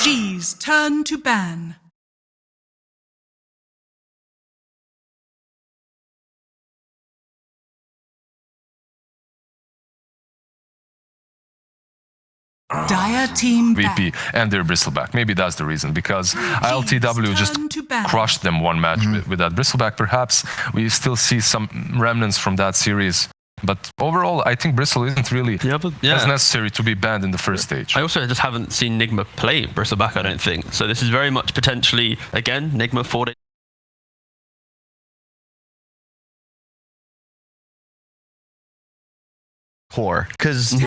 GG's turn to ban. Dire team VP and their bristleback. Maybe that's the reason, because ILTW just crushed them one match with that bristleback. Perhaps we still see some remnants from that series. But overall, I think Bristle isn't really as necessary to be banned in the first stage. I also just haven't seen NIGMA play Bristleback, I don't think. So this is very much potentially, again, NIGMA 4 days. Core, because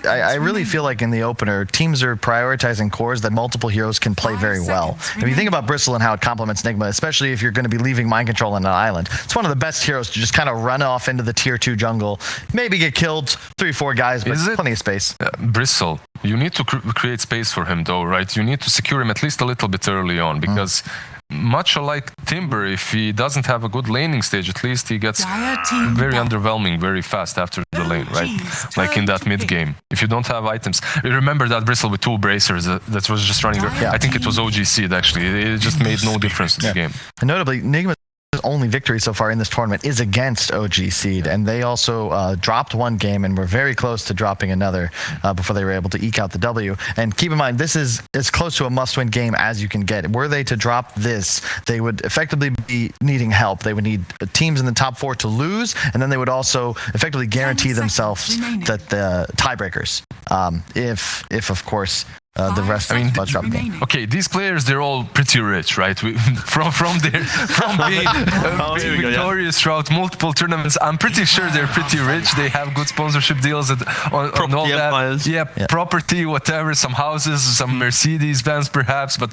I really feel like in the opener, teams are prioritizing cores that multiple heroes can play very well. If you think about Bristle and how it complements NIGMA, especially if you're going to be leaving mind control on an island, it's one of the best heroes to just kind of run off into the tier 2 jungle, maybe get killed, 3-4 guys, but plenty of space. Bristle, you need to create space for him though, right? You need to secure him at least a little bit early on, because much like Timber, if he doesn't have a good laning stage, at least he gets very underwhelming very fast after the lane, right? Like in that mid game. If you don't have items, remember that Bristle with 2 bracers that was just running. I think it was OG Seed actually. It just made no difference to the game. And notably, NIGMA's only victory so far in this tournament is against OG Seed, and they also dropped one game and were very close to dropping another before they were able to eke out the W. And keep in mind, this is as close to a must-win game as you can get. Were they to drop this, they would effectively be needing help. They would need teams in the top 4 to lose, and then they would also effectively guarantee themselves that the tiebreakers, if of course the rest drop the game. Okay, these players, they're all pretty rich, right? From being victorious throughout multiple tournaments, I'm pretty sure they're pretty rich. They have good sponsorship deals on all that. Property, whatever, some houses, some Mercedes-Benz perhaps, but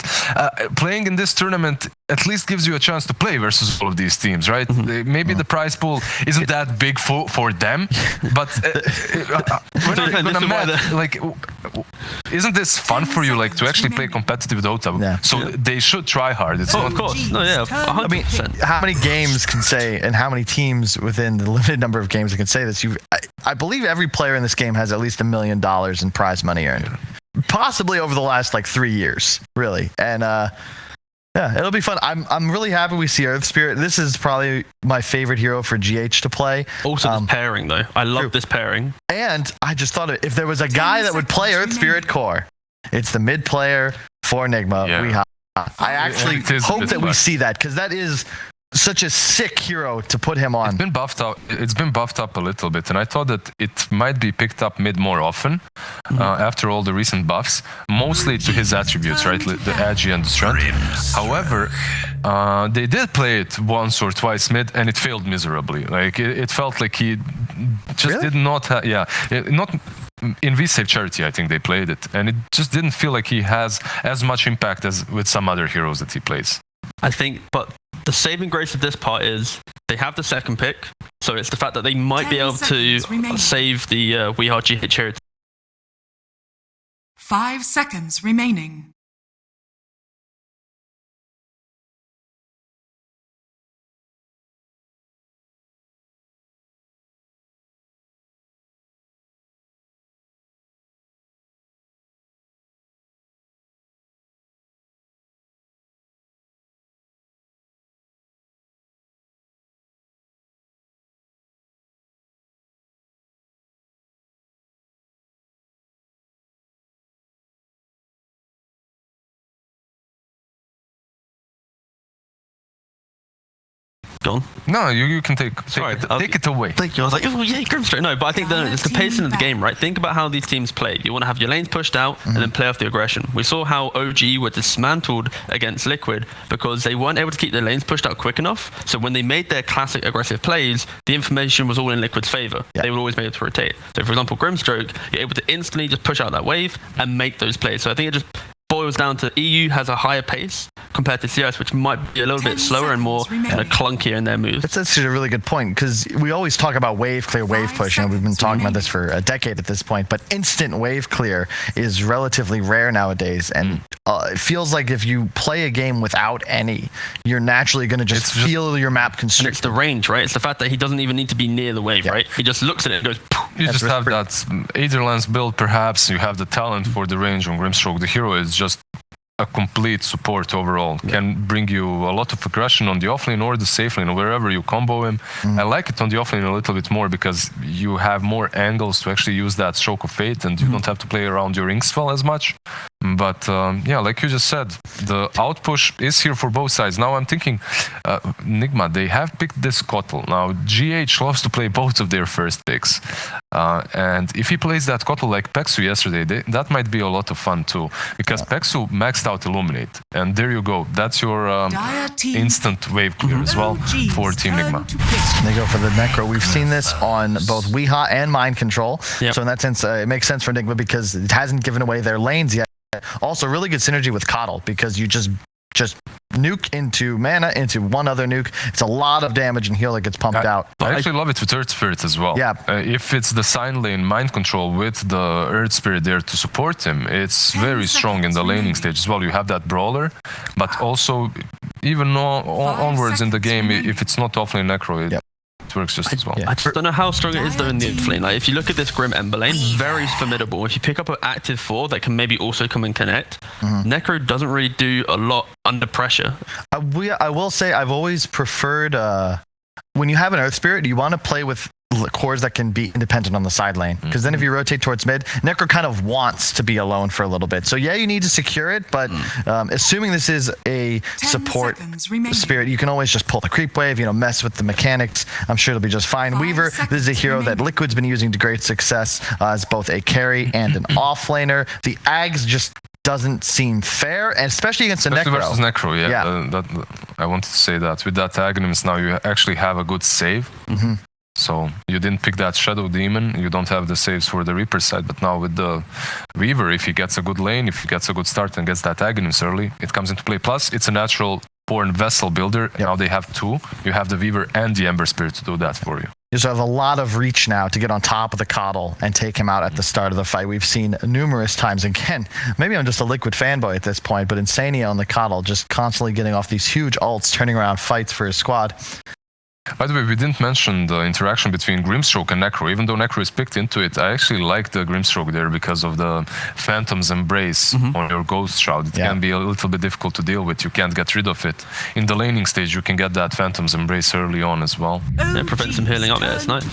playing in this tournament at least gives you a chance to play versus all of these teams, right? Maybe the prize pool isn't that big for them, but isn't this fun for you, like, to actually play competitive Dota? So they should try hard. It's of course. No, yeah, 100%. I mean, how many games can say, and how many teams within the limited number of games that can say this? I believe every player in this game has at least $1 million in prize money earned, possibly over the last like 3 years, really. And yeah, it'll be fun. I'm really happy we see Earth Spirit. This is probably my favorite hero for GH to play. Also, this pairing though. I love this pairing. And I just thought if there was a guy that would play Earth Spirit core, it's the mid player for NIGMA. Yeah. I actually hope that we see that, because that is such a sick hero to put him on. It's been buffed up a little bit, and I thought that it might be picked up mid more often after all the recent buffs, mostly to his attributes, right? The agi and the strength. However, they did play it once or twice mid, and it failed miserably. Like it felt like he just did not have, not in V-Save Charity, I think they played it, and it just didn't feel like he has as much impact as with some other heroes that he plays. I think, but the saving grace of this part is they have the second pick, so it's the fact that they might be able to save the We Are GH here. 5 seconds remaining. Gone. No, you can take it away. Thank you. I was like, oh yeah, Grimstroke. No, but I think it's the pacing of the game, right? Think about how these teams play. You want to have your lanes pushed out and then play off the aggression. We saw how OG were dismantled against Liquid because they weren't able to keep their lanes pushed out quick enough. So when they made their classic aggressive plays, the information was all in Liquid's favor. They would always be able to rotate. So for example, Grimstroke, you're able to instantly just push out that wave and make those plays. So I think it just boils down to EU has a higher pace compared to CS, which might be a little bit slower and more clunkier in their moves. That's actually a really good point, because we always talk about wave clear, wave push, and we've been talking about this for a decade at this point, but instant wave clear is relatively rare nowadays, and it feels like if you play a game without any, you're naturally going to just feel your map consumed. And it's the range, right? It's the fact that he doesn't even need to be near the wave, right? He just looks at it and goes, poof. You just have that Aetherlands build, perhaps. You have the talent for the range on Grimstroke. The hero is just a complete support overall. Can bring you a lot of aggression on the offlane or the safe lane, or wherever you combo him. I like it on the offlane a little bit more because you have more angles to actually use that Stroke of Fate, and you don't have to play around your Inkspell as much. But yeah, like you just said, the outpush is here for both sides. Now I'm thinking, NIGMA, they have picked this Kotl. Now GH loves to play both of their first picks. And if he plays that Kotl like Pexu yesterday, that might be a lot of fun too. Because Pexu maxed out Illuminate. And there you go. That's your instant wave clear as well for Team NIGMA. They go for the Necro. We've seen this on both Weeha and Mind Control. Yep. So in that sense, it makes sense for NIGMA because it hasn't given away their lanes yet. Also, really good synergy with Coddle because you just nuke into mana into one other nuke. It's a lot of damage and heal that gets pumped out. I actually love it with Earth Spirit as well. Yeah. If it's the Sign Lane Mind Control with the Earth Spirit there to support him, it's very strong in the laning stage as well. You have that Brawler, but also even onwards in the game, if it's not offlane Necro, it works just as well. I just don't know how strong it is though in the offlane. Like if you look at this Grim Ember lane, very formidable. If you pick up an active 4 that can maybe also come and connect, Necro doesn't really do a lot under pressure. I will say I've always preferred when you have an Earth Spirit, you want to play with cores that can be independent on the side lane, because then if you rotate towards mid, Necro kind of wants to be alone for a little bit. So yeah, you need to secure it, but assuming this is a support spirit, you can always just pull the creep wave, mess with the mechanics. I'm sure it'll be just fine. Weaver, this is a hero that Liquid's been using to great success as both a carry and an offlaner. The Ags just doesn't seem fair, and especially against a Necro. Versus Necro, I wanted to say that with that Aghanim's now you actually have a good save. So you didn't pick that Shadow Demon, you don't have the saves for the Reaper side, but now with the Weaver, if he gets a good lane, if he gets a good start and gets that Aghanims early, it comes into play. Plus, it's a natural born vessel builder. Now they have 2. You have the Weaver and the Ember Spirit to do that for you. You just have a lot of reach now to get on top of the Coddle and take him out at the start of the fight. We've seen numerous times. Again, maybe I'm just a Liquid fanboy at this point, but Insania on the Coddle just constantly getting off these huge ults, turning around fights for his squad. By the way, we didn't mention the interaction between Grimstroke and Necro. Even though Necro is picked into it, I actually like the Grimstroke there because of the Phantom's Embrace on your Ghost Shroud. It can be a little bit difficult to deal with. You can't get rid of it. In the laning stage, you can get that Phantom's Embrace early on as well. Yeah, prevents him healing up. Yeah, it's nice.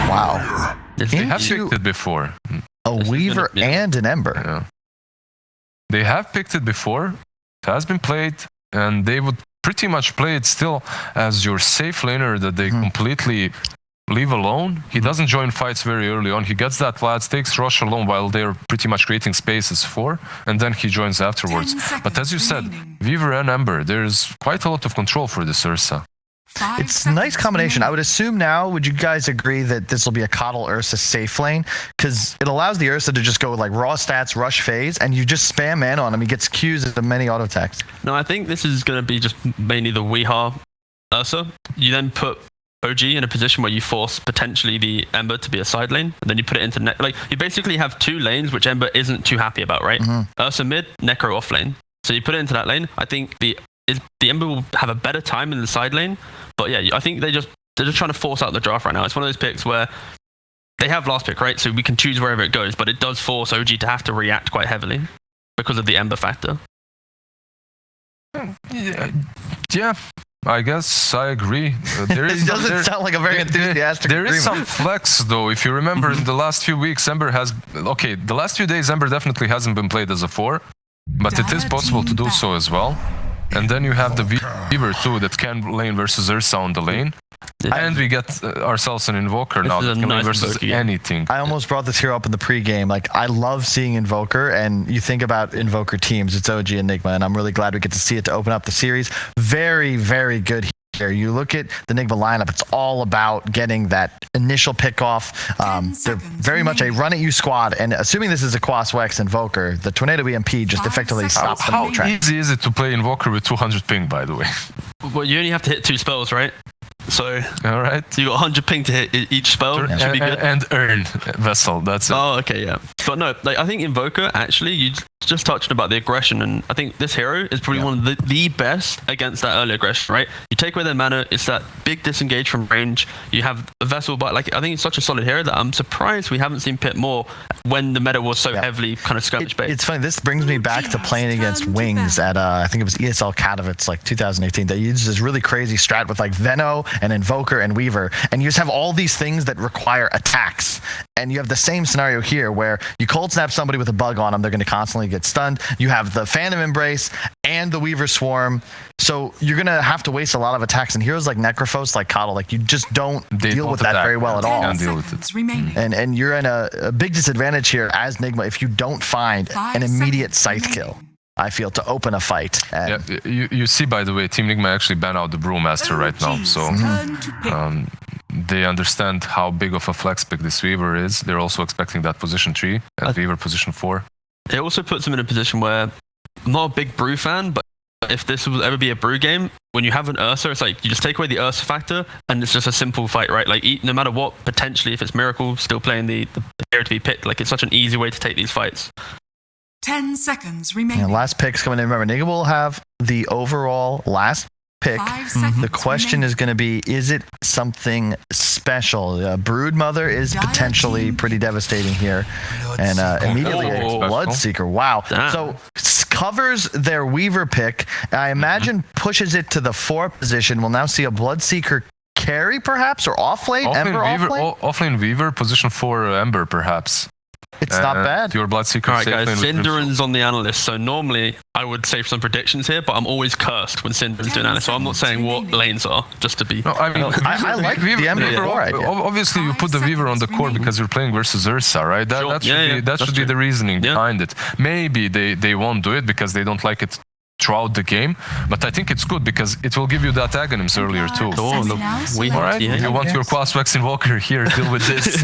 Wow. They have picked it before. A Weaver and an Ember. Yeah. They have picked it before. It has been played, and they would pretty much play it still as your safe laner that they completely leave alone. He doesn't join fights very early on. He gets that Vlad, takes Rush alone while they're pretty much creating spaces for, and then he joins afterwards. But as you said, Weaver and Ember, there's quite a lot of control for this Ursa. It's a nice combination. I would assume now, would you guys agree that this will be a Coddle Ursa safe lane? Because it allows the Ursa to just go like raw stats, rush phase, and you just spam mana on him. He gets Qs into many auto attacks. No, I think this is going to be just mainly the Weeha Ursa. You then put OG in a position where you force potentially the Ember to be a side lane, and then you put it into like you basically have 2 lanes which Ember isn't too happy about, right? Ursa mid, Necro off lane. So you put it into that lane. I think the Ember will have a better time in the side lane. But yeah, I think they're just trying to force out the draft right now. It's one of those picks where they have last pick, right? So we can choose wherever it goes, but it does force OG to have to react quite heavily because of the Ember factor. Yeah, I guess I agree. It doesn't sound like a very enthusiastic There is agreement. some flex, though. If you remember, in the last few weeks, Ember has... Okay, the last few days, Ember definitely hasn't been played as a 4, but it is possible to do so as well. And then you have the Weaver too that can lane versus Ursa on the lane. And we get ourselves an Invoker now that can lane versus anything. I almost brought this hero up in the pregame. Like, I love seeing Invoker, and you think about Invoker teams, it's OG and NIGMA, and I'm really glad we get to see it to open up the series. Very, very good here. You look at the NIGMA lineup, it's all about getting that initial pick off. They're very much a run-at-you squad, and assuming this is a Quas Wex Invoker, the Tornado EMP just effectively stops them. How easy is it to play Invoker with 200 ping, by the way? Well, you only have to hit 2 spells, right? So all right, you got 100 ping to hit each spell. Should be good. And earn Vessel, that's it. Oh, okay, yeah. But no, like I think Invoker, actually, just touching about the aggression, and I think this hero is probably one of the best against that early aggression, right? You take away their mana, it's that big disengage from range. You have a Vessel, but like I think it's such a solid hero that I'm surprised we haven't seen Pit more when the meta was so heavily kind of skirmish based. It's funny, this brings me back to playing against Wings at, I think it was ESL Katowice, like 2018. They used this really crazy strat with like Veno and Invoker and Weaver, and you just have all these things that require attacks. And you have the same scenario here where you cold snap somebody with a bug on them, they're going to constantly get stunned. You have the Phantom Embrace and the Weaver Swarm, so you're going to have to waste a lot of attacks. And heroes like Necrophos, like Coddle, like you just don't deal with that very well at all. And you're in a big disadvantage here as NIGMA if you don't find an immediate scythe kill, I feel, to open a fight. Yeah, you see, by the way, Team NIGMA actually ban out the Brewmaster right now, so they understand how big of a flex pick this Weaver is. They're also expecting that position 3 and Weaver position 4. It also puts them in a position where I'm not a big Brew fan, but if this will ever be a Brew game, when you have an Ursa, it's like you just take away the Ursa factor and it's just a simple fight, right? Like no matter what, potentially if it's Miracle still playing the hero to be picked, like it's such an easy way to take these fights. 10 seconds remaining. And last pick's coming in. Remember, NIGMA will have the overall last pick. The question is going to be, is it something special? Broodmother is potentially pretty devastating here. And immediately a Bloodseeker. Wow. So covers their Weaver pick. I imagine pushes it to the 4 position. We'll now see a Bloodseeker carry perhaps, or offlane? Ember offlane? Offlane Weaver, position 4 Ember perhaps. It's not bad. Your Bloodseeker. All right, guys. Synderen's on the analyst. So normally I would save some predictions here, but I'm always cursed when Synderen's doing analyst. So I'm not saying what lanes are, just to be. No, I mean, I like the Ember core idea. Obviously, you put the Weaver on the core because you're playing versus Ursa, right? That should be the reasoning behind it. Maybe they won't do it because they don't like it throughout the game, but I think it's good because it will give you that Aghanims earlier too. Alright, you want your Quaswax Invoker here, deal with this.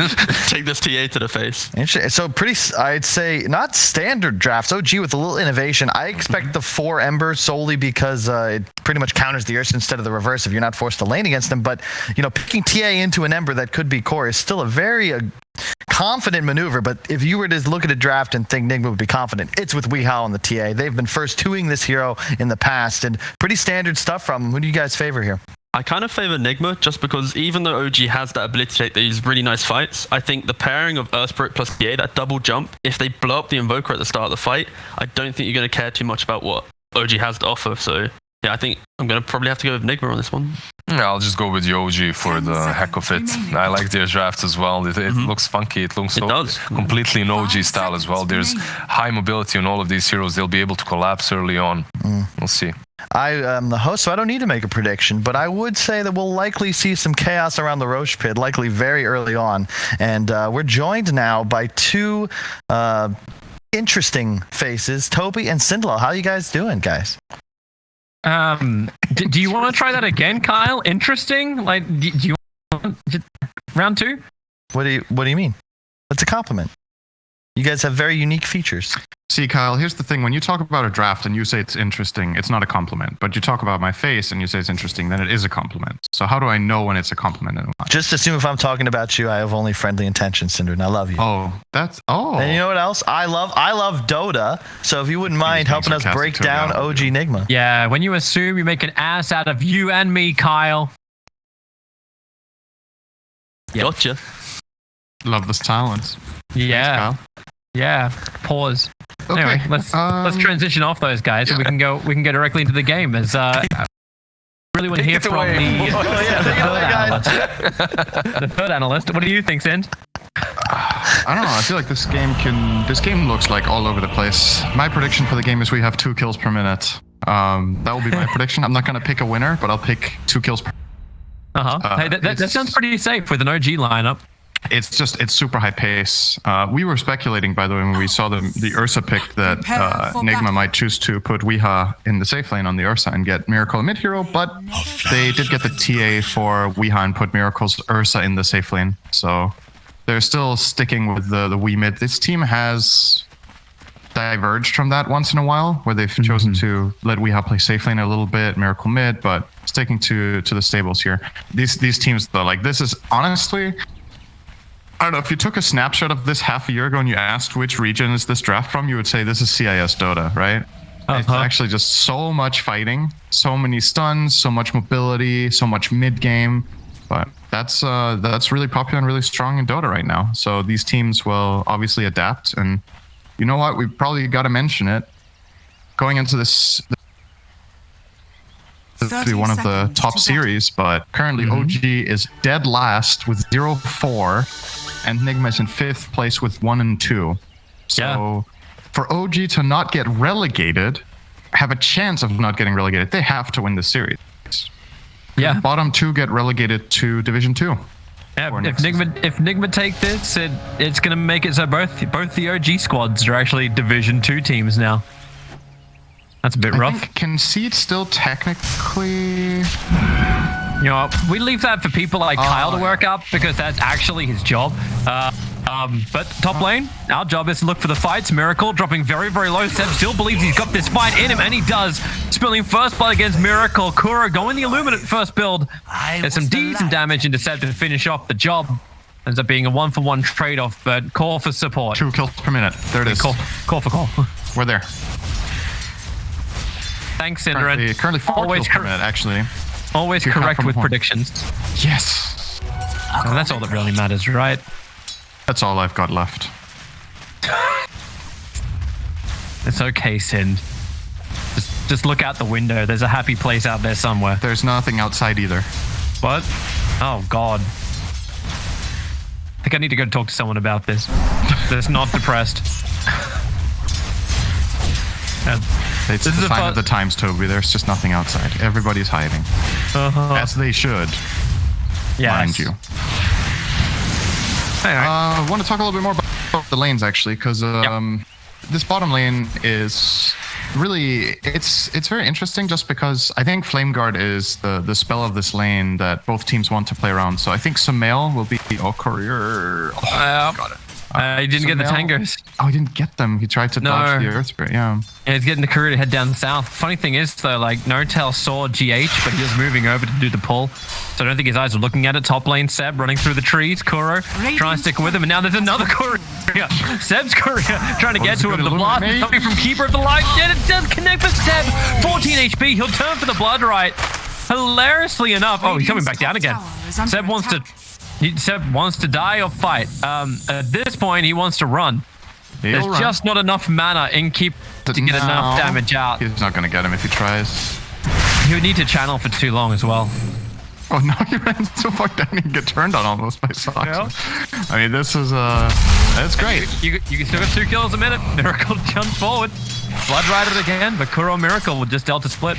Take this TA to the face. So pretty, I'd say, not standard drafts. OG with a little innovation. I expect the 4 Ember solely because it pretty much counters the Ursa instead of the reverse if you're not forced to lane against them. But, you know, picking TA into an Ember that could be core is still a very confident maneuver. But if you were to look at a draft and think NIGMA would be confident, it's with Weehaw on the TA. They've been first 2ing this hero in the past, and pretty standard stuff from them. Who do you guys favor here? I kind of favor NIGMA just because even though OG has that ability to take these really nice fights, I think the pairing of Earth Spirit plus TA, that double jump, if they blow up the Invoker at the start of the fight, I don't think you're going to care too much about what OG has to offer. So yeah, I think I'm going to probably have to go with NIGMA on this one. Yeah, I'll just go with the OG for the heck of it. I like their draft as well. It looks funky. It looks completely in OG style as well. There's high mobility on all of these heroes. They'll be able to collapse early on. We'll see. I am the host, so I don't need to make a prediction, but I would say that we'll likely see some chaos around the Roche pit, likely very early on. And we're joined now by 2 interesting faces, Toby and Sindlo. How you guys doing, guys? Do you want to try that again, Kyle? Interesting? Like, do you want round 2? What do you mean? That's a compliment. You guys have very unique features. See, Kyle, here's the thing. When you talk about a draft and you say it's interesting, it's not a compliment. But you talk about my face and you say it's interesting, then it is a compliment. So how do I know when it's a compliment and not? Just assume if I'm talking about you, I have only friendly intentions, Cinder, and I love you. And you know what else? I love Dota. So if you wouldn't mind helping us break down OG NIGMA. Yeah, when you assume, you make an ass out of you and me, Kyle. Yep. Gotcha. Love the silence. Yeah. Thanks, Kyle. Yeah. Pause. Okay. Anyway, let's transition off those guys, and we can go directly into the game. As I really want to hear from the third analyst. What do you think, Sind? I don't know. I feel like this game looks like all over the place. My prediction for the game is we have 2 kills per minute. That will be my prediction. I'm not going to pick a winner, but I'll pick 2 kills per. Hey, that sounds pretty safe with an OG lineup. It's super high pace. We were speculating, by the way, when we saw the Ursa pick that NIGMA might choose to put Weehaw in the safe lane on the Ursa and get Miracle mid hero, but they did get the TA for Weehaw and put Miracle's Ursa in the safe lane. So they're still sticking with the Wii mid. This team has diverged from that once in a while, where they've chosen to let Weehaw play safe lane a little bit, Miracle mid, but sticking to the stables here. These teams, though, like, this is honestly, I don't know, if you took a snapshot of this half a year ago and you asked which region is this draft from, you would say this is CIS Dota, right? It's actually just so much fighting, so many stuns, so much mobility, so much mid game. But that's really popular and really strong in Dota right now. So these teams will obviously adapt. And you know what? We've probably got to mention it. Going into this to be one of the top series, but currently OG is dead last with 0-4, and NIGMA is in 5th place with 1 and 2. So for OG to not get relegated, have a chance of not getting relegated, they have to win the series. Yeah. The bottom 2 get relegated to Division 2. Yeah, if NIGMA take this, it's going to make it so both the OG squads are actually Division 2 teams now. That's a bit rough. I think Concede still technically... You know, we leave that for people like Kyle to work up because that's actually his job. But top lane, our job is to look for the fights. Miracle dropping very, very low. Seb still believes he's got this fight in him, and he does. Spilling first blood against Miracle. Kuro going the Illuminate first build. There's some decent damage into Seb to finish off the job. Ends up being a 1-for-1 trade-off, but call for support. 2 kills per minute. There it is. Call for call. We're there. Thanks, Cinderin. Currently 4 kills per minute, actually. Always correct with predictions. Yes. And that's all that really matters, right? That's all I've got left. It's okay, Sind. Just look out the window. There's a happy place out there somewhere. There's nothing outside either. What? Oh, God. I think I need to go talk to someone about this. That's not depressed. It's the sign of the times, Toby. There's just nothing outside. Everybody's hiding. As they should. Mind you. I want to talk a little bit more about the lanes, actually, because this bottom lane is really, it's very interesting just because I think Flame Guard is the spell of this lane that both teams want to play around. So I think Sumail will be courier. Got it. He didn't get the tangers. Oh, he didn't get them. He tried to dodge the Earth Spirit, yeah. He's getting the courier to head down south. Funny thing is, though, like, Notel saw GH, but he was moving over to do the pull. So I don't think his eyes were looking at it. Top lane, Seb running through the trees. Kuro trying to stick with him, and now there's another courier. Seb's courier trying to get to him. The blast is coming from Keeper of the Light. Yeah, it does connect with Seb. 14 HP. He'll turn for the blood right. Hilariously enough. Oh, he's coming back down again. Seb wants to die or fight. At this point, he wants to run. There's just not enough mana in Keep to get enough damage out. He's not going to get him if he tries. He would need to channel for too long as well. Oh, no, he ran so far down he can get turned on almost by Sox. Yeah. I mean, this is, that's great. You can still get 2 kills a minute. Miracle jumps forward. Blood Rider again, but Kuro Miracle will just Delta split.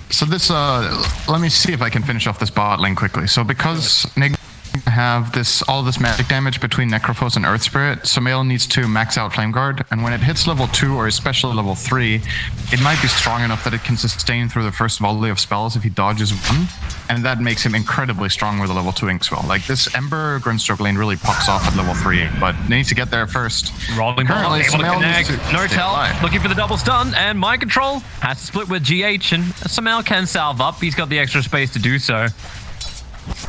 So this, let me see if I can finish off this bot lane quickly. So because NIGMA have all this magic damage between Necrophos and Earth Spirit, Sumail needs to max out Flame Guard, and when it hits level 2 or especially level 3, it might be strong enough that it can sustain through the first volley of spells if he dodges one, and that makes him incredibly strong with a level 2 ink spell. Like, this Ember Grunstroke lane really pops off at level 3, but they need to get there first. Rolling ball, able to connect. Notel looking for the double stun, and Mind Control has to split with GH, and Sumail can salve up. He's got the extra space to do so.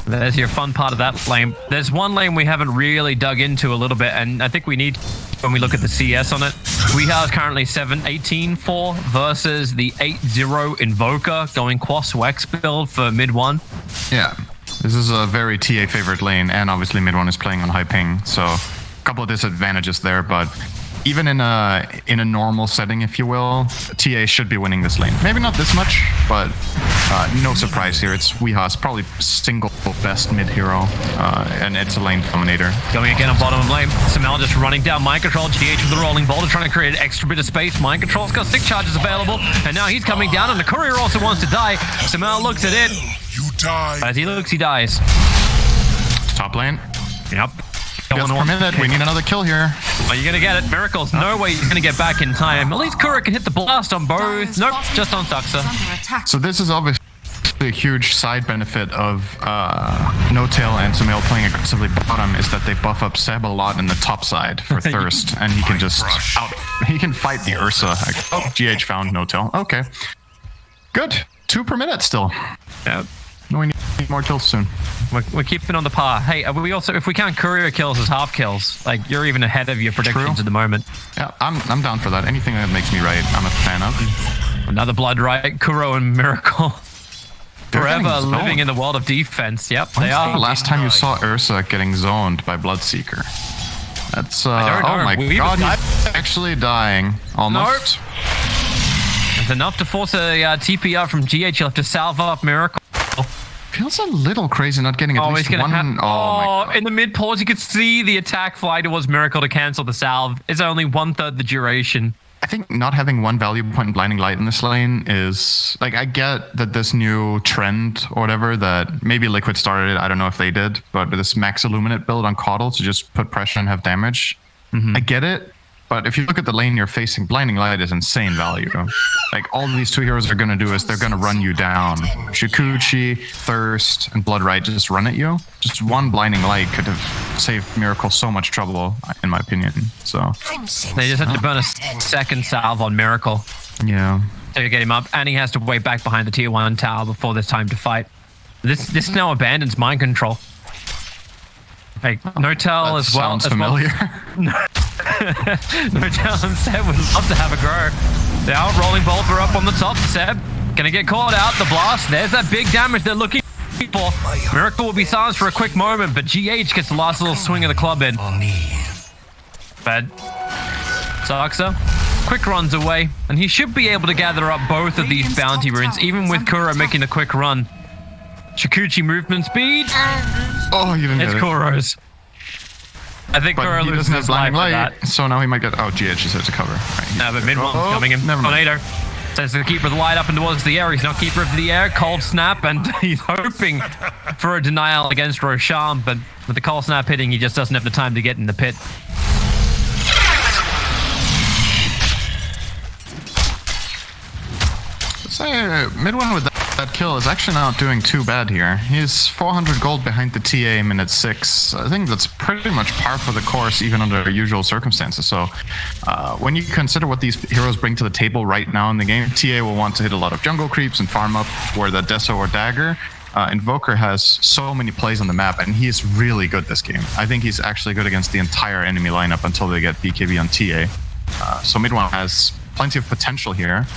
There's your fun part of that lane. There's one lane we haven't really dug into a little bit, and I think we need, when we look at the CS on it, we have currently 18-4 versus the 8-0 Invoker going Quas Wex build for mid 1. Yeah, this is a very TA favorite lane, and obviously mid 1 is playing on high ping, so a couple of disadvantages there, but even in a normal setting, if you will, TA should be winning this lane. Maybe not this much, but no surprise here. It's Weeha's probably single best mid hero, and it's a lane dominator. Going again on bottom of lane. Sumail just running down Mind Control. GH with the rolling boulder, trying to create an extra bit of space. Mind Control's got 6 charges available, and now he's coming down, and the courier also wants to die. Sumail looks at it. You die. As he looks, he dies. Top lane. Yep. Just per minute. We need another kill here. Are you gonna get it? Miracles. No way he's gonna get back in time. At least Kuro can hit the blast on both. Nope, just on Saxa. So this is obviously a huge side benefit of No-Tail and Sumail playing aggressively bottom is that they buff up Seb a lot in the top side for Thirst, and he can just he can fight the Ursa. Oh, GH found No-Tail. Okay. Good. 2 per minute still. Yeah. We need more kills soon. We're keeping on the par. Hey, we also, if we count courier kills as half kills, like you're even ahead of your predictions at the moment. Yeah, I'm down for that. Anything that makes me right, I'm a fan of. Another blood right, Kuro and Miracle. They're Forever getting living zoned. in the world of defense. Yep, When's they are. the last time you saw Ursa getting zoned by Bloodseeker? That's don't know. oh my We god, even he's actually dying. Almost. It's enough to force a TP out from GH. You'll have to salve up Miracle. Feels a little crazy not getting at least he's gonna one. have. Oh my god. In the mid pause, you could see the attack fly towards Miracle to cancel the salve. It's only 1/3 the duration. I think not having one value point in Blinding Light in this lane is like, I get that this new trend or whatever that maybe Liquid started it, I don't know if they did, but this max Illuminate build on Caudle to just put pressure and have damage. I get it, but if you look at the lane you're facing, Blinding Light is insane value. Like all these two heroes are going to do is they're going to run you down. Shukuchi, Thirst, and Blood Right just run at you. Just one Blinding Light could have saved Miracle so much trouble, in my opinion. So They just have to burn a second salve on Miracle yeah. to get him up, and he has to wait back behind the tier 1 tower before there's time to fight. This now abandons mind control. Like Notel That as well. sounds familiar. Notel and Seb would love to have a go. They are rolling both are up on the top. Seb gonna get caught out. The blast. There's that big damage they're looking for. Miracle will be silenced for a quick moment, but GH gets the last little swing of the club in. But Saxa quick runs away, and he should be able to gather up both of these bounty runes, even with Kuro making a quick run. Shukuchi movement speed. Oh, you didn't It's get it. Kuro's. I think But Kuro he loses doesn't have his life Blinding for Light, that. so now he might get... Oh, GH just has to cover. Right. No, but mid one's coming in. Never mind. Tornado sends the keeper of the light up and towards the air. He's not keeper of the air. Cold snap, and he's hoping for a denial against Roshan, but with the cold snap hitting, he just doesn't have the time to get in the pit. Say, mid one with that kill is actually not doing too bad here. He's 400 gold behind the TA minute 6. I think that's pretty much par for the course, even under usual circumstances. So when you consider what these heroes bring to the table right now in the game, TA will want to hit a lot of jungle creeps and farm up for the Deso or Dagger. Invoker has so many plays on the map, and he is really good this game. I think he's actually good against the entire enemy lineup until they get BKB on TA. So mid one has plenty of potential here.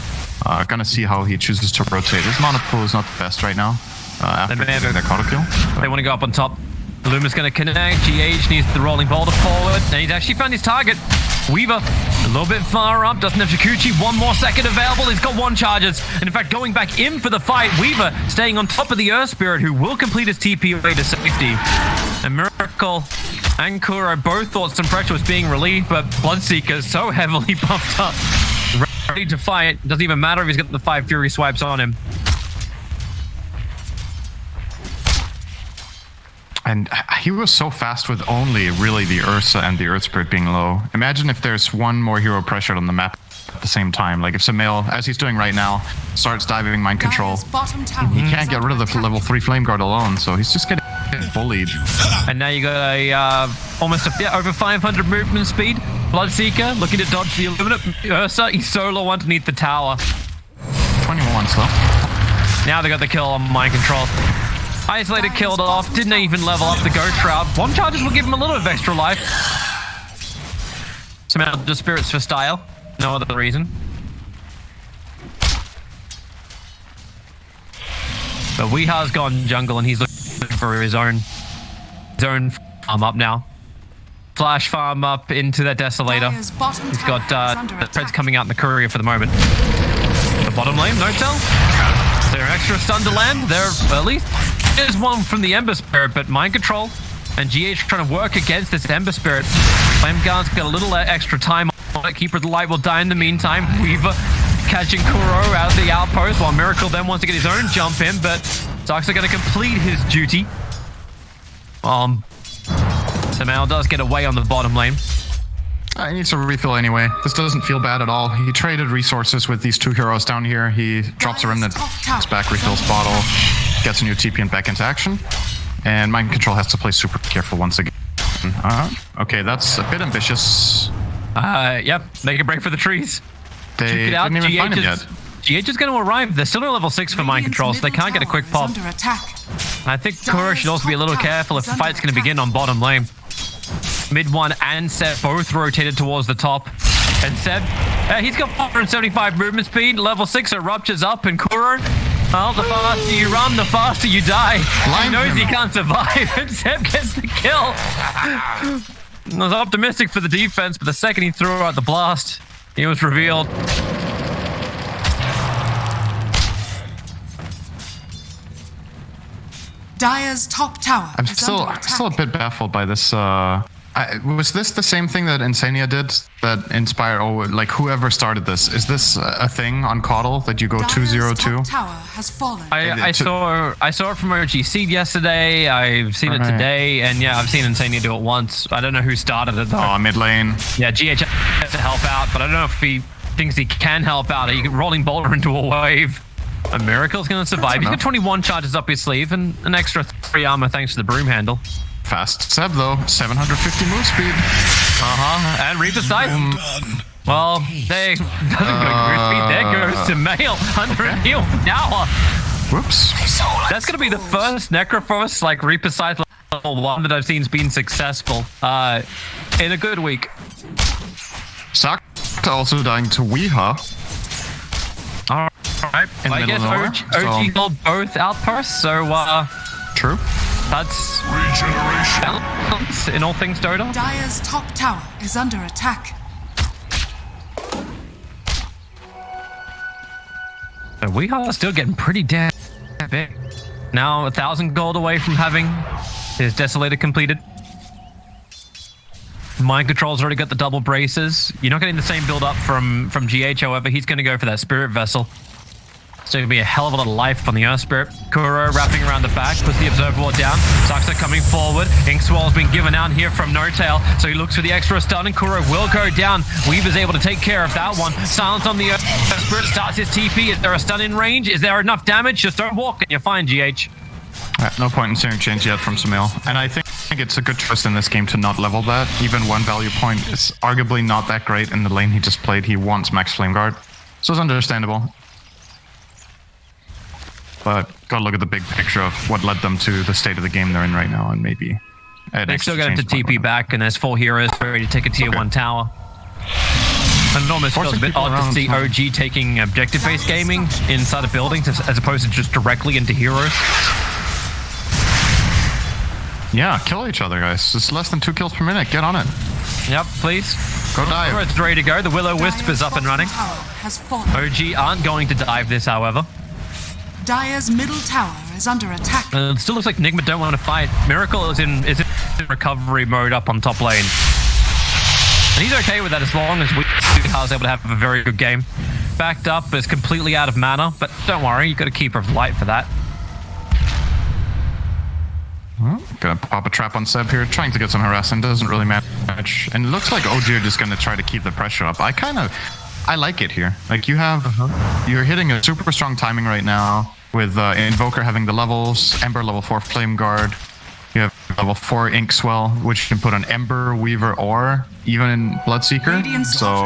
Gonna see how he chooses to rotate. His mana pool is not the best right now after getting that auto kill. They want to go up on top. Luma's going to connect. GH needs the rolling boulder forward, and he's actually found his target. Weaver, a little bit far up, doesn't have Shukuchi. 1 more second available. He's got 1 charges. And in fact, going back in for the fight, Weaver staying on top of the Earth Spirit, who will complete his TP away to safety. And Miracle and Kuro both thought some pressure was being relieved, but Bloodseeker is so heavily buffed up, ready to fight. Doesn't even matter if he's got the 5 Fury swipes on him. And he was so fast with only really the Ursa and the Earth Spirit being low. Imagine if there's one more hero pressured on the map at the same time. Like if Sumail, as he's doing right now, starts diving mind control, he can't get rid of the level 3 Flame Guard alone, so he's just getting bullied. And now you got a almost over 500 movement speed. Bloodseeker looking to dodge the Illuminate. Ursa, he's solo underneath the tower. 21 slow. Now they got the kill on mind control. Isolated killed off, didn't even level up the Ghost Shroud. 1 charges will give him a little bit of extra life. Some out of spirits for style. No other reason. But Weeha's gone jungle and he's looking for his own farm up now. Flash farm up into that Desolator. He's got the threads coming out in the courier for the moment. The bottom lane, Notel. They're extra stun to land. They're at least there's one from the Ember Spirit, but mind control and GH trying to work against this Ember Spirit. Flame Guard's got a little extra time on it. Keeper of the Light will die in the meantime. Weaver catching Kuro out of the outpost while Miracle then wants to get his own jump in, but Dark's going to complete his duty. Sumail does get away on the bottom lane. He needs a refill anyway. This doesn't feel bad at all. He traded resources with these 2 heroes down here. He drops a Remnant, his back refills bottle, gets a new TP and back into action. And Mind Control has to play super careful once again. Okay, that's a bit ambitious. Yep, make a break for the trees. They Juke it out. didn't even find him yet. GH is going to arrive. They're still at level 6 for mind control, so they can't get a quick pop. Under attack. I think Kuro should also be a little careful if the fight's going to begin on bottom lane. Mid 1 and Seb both rotated towards the top. And Seb, he's got 475 movement speed, level 6 ruptures up, and Kuro, well, the faster you run, the faster you die. He knows he can't survive, and Seb gets the kill. I was optimistic for the defense, but the second he threw out the blast, he was revealed. Dire's top tower. I'm still a bit baffled by this. Was this the same thing that Insania did that inspired, like whoever started this? Is this a thing on Caudle that you go 2-0-2? Tower has fallen. I saw it from OG Seed yesterday. I've seen it today, and yeah, I've seen Insania do it once. I don't know who started it though. Oh, mid lane. Yeah, GH has to help out, but I don't know if he thinks he can help out. He can rolling boulder into a wave. A Miracle's gonna survive. He's got 21 charges up his sleeve and an extra 3 armor thanks to the broom handle. Fast Seb though, 750 move speed. And Reaper Scythe. Well, there doesn't go move speed. There goes to Mail under a heal tower. Whoops. That's gonna be the first Necrophos like Reaper Scythe level 1 that I've seen's been successful in a good week. Sak also dying to Weeha. Alright, I guess OG hold both outposts, so true. That's balance in all things Dota. Dire's top tower is under attack. So we are still getting pretty damn big. Now 1,000 gold away from having his Desolator completed. Mind Control's already got the double braces. You're not getting the same build up from GH, however, he's going to go for that Spirit Vessel. So it'll be a hell of a lot of life on the Earth Spirit. Kuro wrapping around the back, puts the Observer Ward down. Saxa coming forward. Inkswell's been given out here from No-Tail, so he looks for the extra stun, and Kuro will go down. Weaver's able to take care of that one. Silence on the Earth Spirit starts his TP. Is there a stun in range? Is there enough damage? Just don't walk and you're fine, GH. No point in seeing change yet from Samil. And I think it's a good choice in this game to not level that. Even 1 value point is arguably not that great in the lane he just played. He wants max flame guard. So it's understandable. But gotta look at the big picture of what led them to the state of the game they're in right now, and maybe they still got him to TP back, and there's 4 heroes ready to take a tier 1 tower. And it almost feels a bit odd to see OG taking objective-based gaming inside of buildings as opposed to just directly into heroes. Yeah, kill each other, guys. It's less than 2 kills per minute. Get on it. Yep, please. Go dive. It's ready to go. The Will-O-Wisp is up and running. OG aren't going to dive this, however. Dire's middle tower is under attack. It still looks like NIGMA don't want to fight. Miracle is in recovery mode up on top lane. And he's okay with that as long as Weeha's able to have a very good game. Backed up is completely out of mana, but don't worry, you got a Keeper of Light for that. Well, gonna pop a trap on Seb here, trying to get some harassment, doesn't really matter much. And it looks like OG are just gonna try to keep the pressure up. I like it here. Like you have, you're hitting a super strong timing right now with Invoker having the levels, Ember level 4 Flame Guard. You have level 4 Inkswell, which you can put on Ember, Weaver, or even in Bloodseeker. So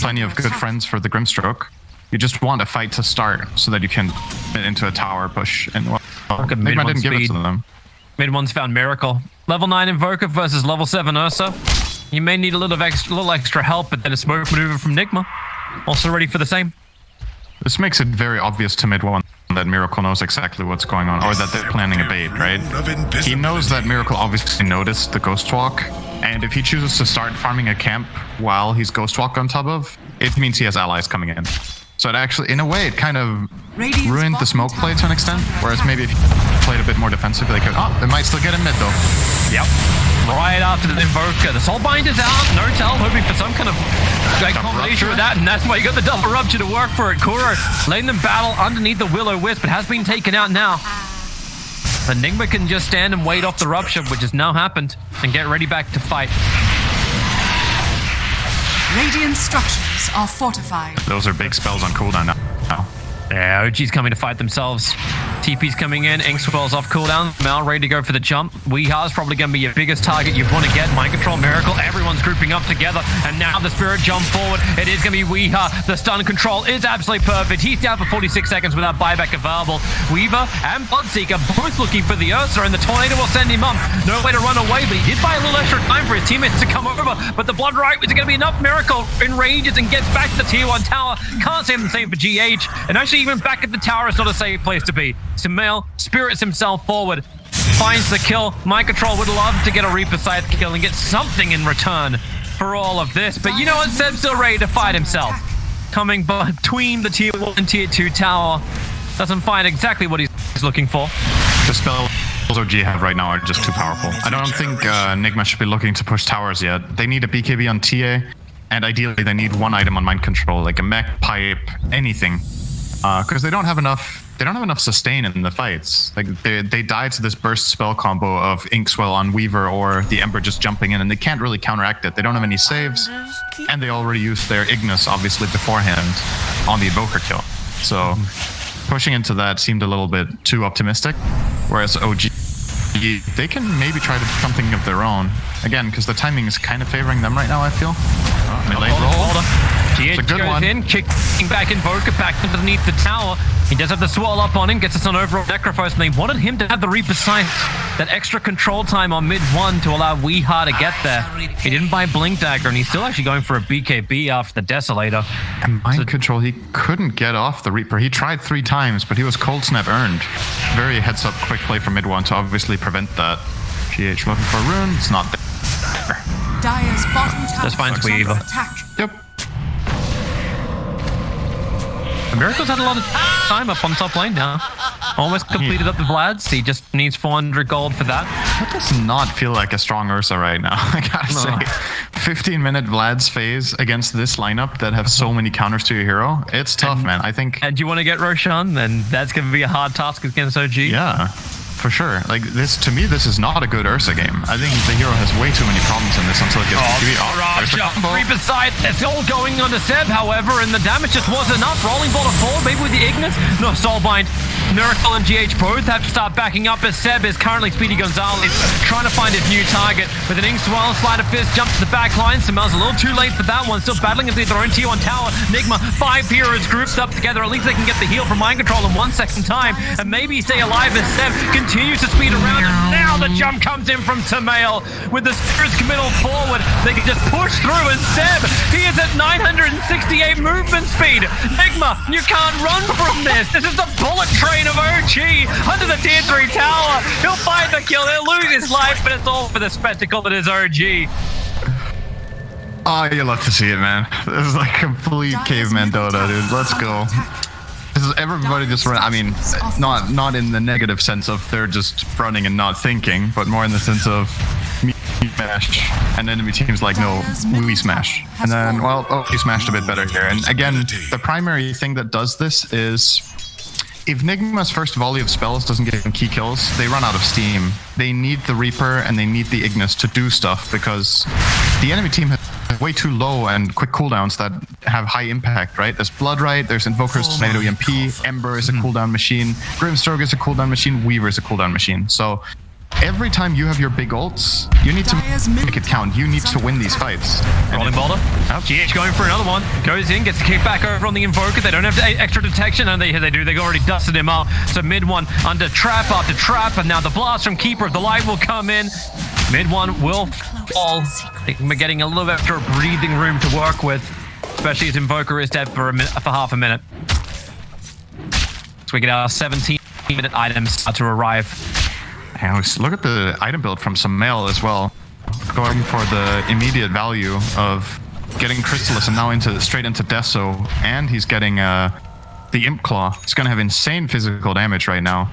plenty of good friends for the Grimstroke. You just want a fight to start so that you can get into a tower push. And well, NIGMA didn't give it to them. Mid one's found Miracle. Level 9 Invoker versus level 7 Ursa. You may need a little extra help, but then a smoke maneuver from NIGMA. Also ready for the same. This makes it very obvious to mid one that Miracle knows exactly what's going on, or that they're planning a bait, right? He knows that Miracle obviously noticed the Ghost Walk, and if he chooses to start farming a camp while he's Ghost Walk on top of, it means he has allies coming in. So it actually, in a way, it kind of ruined the smoke play to an extent, whereas maybe if you played a bit more defensive, they could, they might still get in mid though. Yep. Right after the Invoker, the Soulbinder's out. No-Tail hoping for some kind of combination with that, and that's why you got the double rupture to work for it. Kuro letting them battle underneath the Will-O-Wisp, but has been taken out now. The NIGMA can just stand and wait off the rupture, which has now happened, and get ready back to fight. Radiant structures are fortified. Those are big spells on cooldown now. Yeah, OG's coming to fight themselves. TP's coming in, Inkswell's off cooldown, Mel ready to go for the jump. Weeha's probably going to be your biggest target you want to get. Mind Control, Miracle, everyone's grouping up together, and now the Spirit jump forward. It is going to be Weeha. The stun control is absolutely perfect. He's down for 46 seconds without buyback available. Weaver and Bloodseeker both looking for the Ursa, and the Tornado will send him up. No way to run away, but he did buy a little extra time for his teammates to come over, but the Blood Right, is it going to be enough? Miracle enrages and gets back to the tier 1 tower. Can't say the same for GH, and actually even back at the tower is not a safe place to be. Sumail spirits himself forward, finds the kill. Mind Control would love to get a Reaper Scythe kill and get something in return for all of this, but you know what? Seb's still ready to fight himself. Coming between the tier 1 and tier 2 tower, doesn't find exactly what he's looking for. The spells OG have right now are just too powerful. I don't think NIGMA should be looking to push towers yet. They need a BKB on TA, and ideally they need one item on Mind Control, like a mech, pipe, anything, because they don't have enough. They don't have enough sustain in the fights. Like they die to this burst spell combo of Inkswell on Weaver or the Ember just jumping in, and they can't really counteract it. They don't have any saves, and they already used their Ignis obviously beforehand on the Evoker kill. So pushing into that seemed a little bit too optimistic, whereas OG, they can maybe try to do something of their own. Again, because the timing is kind of favoring them right now, I feel. Mid-lane roll. GH goes in, kicking back Invoker back underneath the tower. He does have the swirl up on him, gets us on overall Necrophos, and they wanted him to have the Reaper Scythe, that extra control time on mid-1 to allow Weeha to get there. He didn't buy Blink Dagger, and he's still actually going for a BKB after the Desolator. And Mind Control, he couldn't get off the Reaper. He tried 3 times, but he was Cold Snap earned. Very heads-up quick play from mid-1 to obviously prevent that. GH looking for a rune, it's not there. Dire's bottom tower Just finds Weaver. Yep. The Miracle's had a lot of time up on top lane now. Almost completed up the Vlads. He just needs 400 gold for that. That does not feel like a strong Ursa right now, I gotta say. 15-minute Vlad's phase against this lineup that have so many counters to your hero. It's tough, man. I think... And you want to get Roshan, then that's going to be a hard task against OG. Yeah. For sure. Like this, to me, this is not a good Ursa game. I think the hero has way too many problems in this until it gets Reaper Scythe, it's all going on to Seb, however, and the damage just wasn't enough. Rolling ball to forward, maybe with the Ignis. No, Soulbind. Miracle and GH both have to start backing up as Seb is currently Speedy Gonzalez trying to find his new target. With an Inkswell, Sleight of Fist, jump to the back line. Sumail's a little too late for that one. Still battling into their own tier 1 tower. NIGMA, 5 heroes grouped up together. At least they can get the heal from Mind Control in 1 second time and maybe stay alive as Seb continues to speed around. And now the jump comes in from Sumail. With the Spirit's committal forward, they can just push through, and Seb, he is at 968 movement speed. NIGMA, you can't run from this. This is the bullet train of OG under the tier 3 tower. He'll find the kill, he'll lose his life, but it's all for the spectacle that is OG. Oh, you love to see it, man. This is like complete caveman Dota, dude. Let's go. This is everybody just run. I mean, not in the negative sense of they're just running and not thinking, but more in the sense of me smash, and enemy teams like, no, we smash. And then, well, oh, he smashed a bit better here. And again, the primary thing that does this is if NIGMA's first volley of spells doesn't get them key kills, they run out of steam. They need the Reaper and they need the Ignis to do stuff because the enemy team has way too low and quick cooldowns that have high impact, right? There's Blood Right, there's Invoker's Tornado EMP, Ember is a cooldown machine, Grimstroke is a cooldown machine, Weaver is a cooldown machine. So every time you have your big ults, you need to make it count. You need to win these fights. Rolling boulder. GH going for another one. Goes in, gets the kick back over on the Invoker. They don't have extra detection, and they do. They've already dusted him up. So mid one under trap after trap, and now the blast from Keeper of the Light will come in. Mid one will fall. We're getting a little bit extra breathing room to work with, especially as Invoker is dead for half a minute. So we get our 17-minute items start to arrive. And look at the item build from Sumail as well. Going for the immediate value of getting Crystallis and now straight into Deso, and he's getting the Imp Claw. It's going to have insane physical damage right now.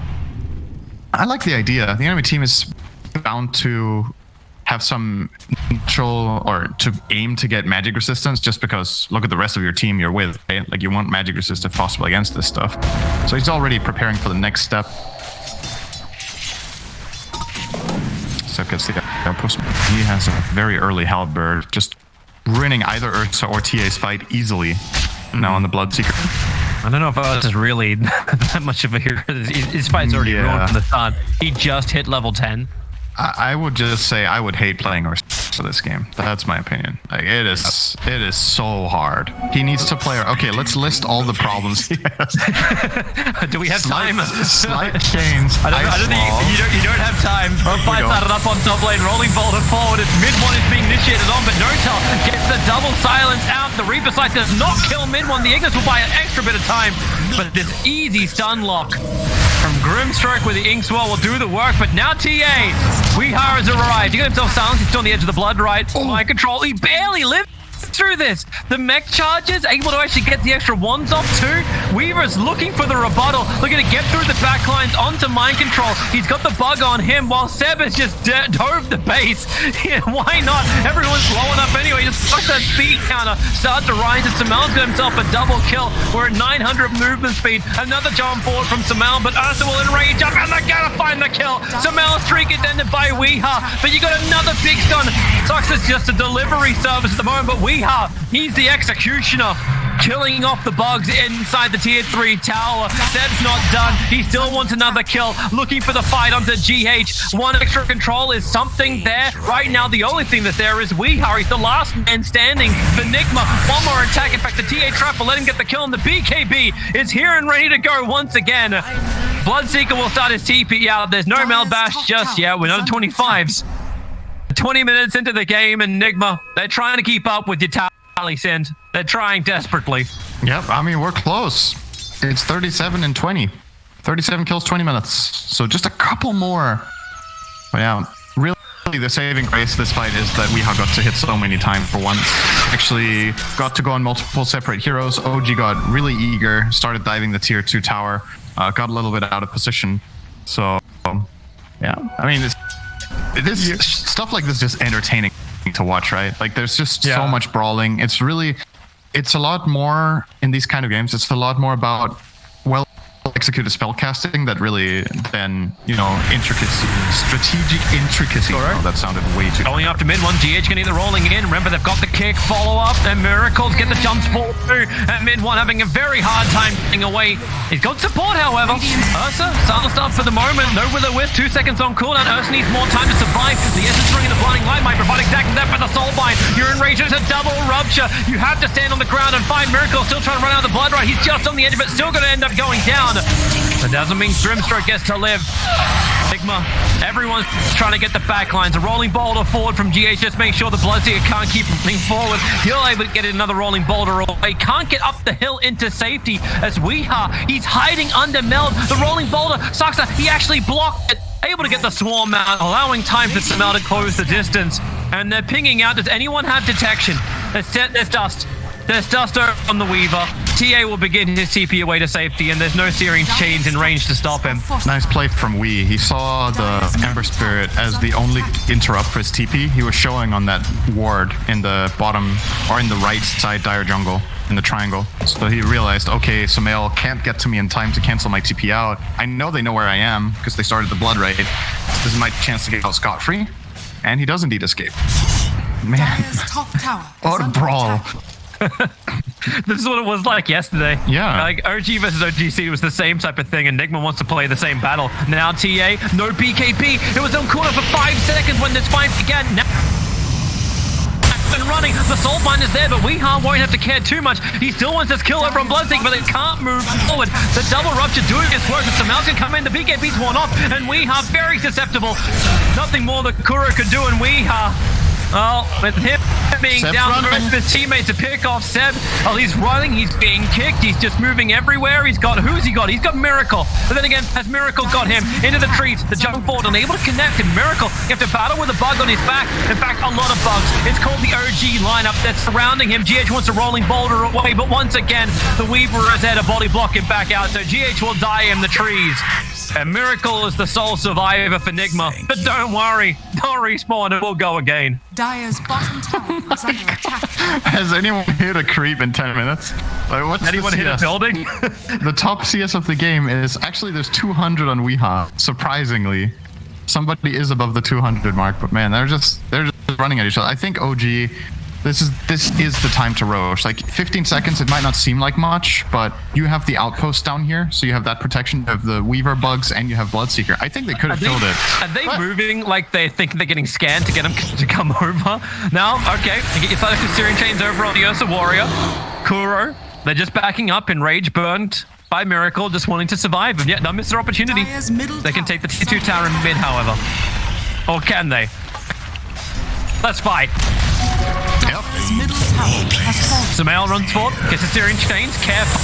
I like the idea. The enemy team is bound to have some neutral or to aim to get magic resistance just because look at the rest of your team you're with, right? Like you want magic resist if possible against this stuff. So he's already preparing for the next step. Gets the push. He has a very early halberd, just ruining either Ursa or TA's fight easily. Now on the Bloodseeker. I don't know if Ursa is really that much of a hero. His fight's already ruined from the start. He just hit level 10. I would just say I would hate playing Ursa for this game. That's my opinion. Like, it is so hard. He needs to play. Okay, let's list all the problems he has. Do we have time? Slight change. I don't think you don't have time. Fight started up on top lane, rolling boulder forward. It's mid one is being initiated on, but Notel gets the double silence out. The Reaper Sight does not kill mid one. The Ignis will buy an extra bit of time, but this easy stun lock from Grimstroke with the Inkswell will do the work. But now TA, Weeha has arrived. He got himself silenced. He's still on the edge of the blood right. Mind control. He barely lived through this. The mech charges, able to actually get the extra wands off too. Weaver's looking for the rebuttal, looking to get through the backlines onto mind control. He's got the bug on him while Seb has just dove the base. Yeah, why not? Everyone's blowing up anyway. Just push that speed counter. Start to rise as Samel's got himself a double kill. We're at 900 movement speed. Another jump forward from Samel, but Ursa will enrage up and they're gonna find the kill. Samel's streak is ended by Weeha, but you got another big stun. Sox is just a delivery service at the moment, but Weeha, he's the executioner, killing off the bugs inside the tier 3 tower. Seb's not done. He still wants another kill, looking for the fight onto GH. One extra control is something there. Right now, the only thing that's there is Weeha. He's the last man standing for NIGMA. One more attack. In fact, the TA trap will let him get the kill, and the BKB is here and ready to go once again. Bloodseeker will start his TP out. There's no Mel Bash just yet. We're under 25s. 20 minutes into the game, and NIGMA, they're trying to keep up with your tally, Send. They're trying desperately. Yep, I mean, we're close. It's 37 and 20. 37 kills, 20 minutes. So just a couple more. But yeah, really the saving grace this fight is that Weeha got to hit so many times for once. Actually got to go on multiple separate heroes. OG got really eager, started diving the tier 2 tower, got a little bit out of position. So, yeah, I mean, stuff like this is just entertaining to watch, right? Like, there's just so much brawling. It's a lot more in these kind of games. It's a lot more about well executed spellcasting that really than, you know, strategic intricacy. Oh, that sounded way too. Going up to mid one, GH can either rolling in. Remember, they've got the kick follow up, and Miracles get the jumps forward through. At mid one, having a very hard time getting away. He's got support, however. Ursa, silenced up for the moment. No Will-O-Wisp, 2 seconds on cooldown. Ursa needs more time to survive. The Essence Ring and the Blinding Light might provide exactly that for the Soulbind. You're in range, it's a double rupture. You have to stand on the ground and find Miracle. Still trying to run out of the blood right. He's just on the edge, but still going to end up going down. That doesn't mean Grimstroke gets to live. NIGMA, everyone's trying to get the backlines. A rolling boulder forward from GH, just make sure the Bloodseeker can't keep running forward. He'll able to get another rolling boulder away. Can't get up the hill into safety as Weeha, he's hiding under Meld. The rolling boulder, Saxa, he actually blocked it. Able to get the swarm out, allowing time for Samel to close the distance. And they're pinging out. Does anyone have detection? There's dust. There's dust on the Weaver. TA will begin his TP away to safety, and there's no searing chains in range to stop him. Nice play from Wee. He saw the Ember Spirit as the only interrupt for his TP. He was showing on that ward in the bottom, or in the right side dire jungle, in the triangle. So he realized, okay, Samel can't get to me in time to cancel my TP out. I know they know where I am, because they started the blood raid. This is my chance to get out scot-free. And he does indeed escape. Man, what a brawl. This is what it was like yesterday. Yeah. Like, OG versus OGC was the same type of thing, and NIGMA wants to play the same battle. Now TA, no BKB. It was on corner for 5 seconds when this fight began. Now and running, the Soulbind is there, but Weeha won't have to care too much. He still wants this kill over on Bloodseeker, but they can't move forward. The double rupture doing its work, and Samel can come in, the BKB's worn off, and Weeha very susceptible. Nothing more that Kuro could do, and Weeha, well, with him being Seb's down, running. the rest of his teammates to pick off Seb. Oh, he's running, he's being kicked, he's just moving everywhere. Who's he got? He's got Miracle. But then again, has Miracle got him into the trees, the jump forward, unable to connect, and Miracle, you have to battle with a bug on his back. In fact, a lot of bugs. It's called the OG lineup that's surrounding him. GH wants a rolling boulder away, but once again, the Weaver is there to body block him back out, so GH will die in the trees. And Miracle is the sole survivor for NIGMA. But don't worry, they'll respawn and we'll go again. Dire's bottom tower is under attack. Has anyone hit a creep in 10 minutes? Like, what's Anyone the hit a CS? building? The top CS of the game is actually there's 200 on Weeha. Surprisingly, somebody is above the 200 mark, but man, they're just running at each other. I think OG This is the time to Roche. Like 15 seconds, it might not seem like much, but you have the outpost down here, so you have that protection of the Weaver bugs, and you have Bloodseeker. I think they could have killed it. Are they moving like they think they're getting scanned to get them to come over? Now, okay, you get your Thunderous Syrian chains over on the Ursa Warrior. Kuro, they're just backing up in rage burnt by Miracle, just wanting to survive. And yet, don't miss their opportunity. They can take the T2 tower in mid, however. Or can they? Let's fight. Sumail runs forward, gets the Syrian chains, careful.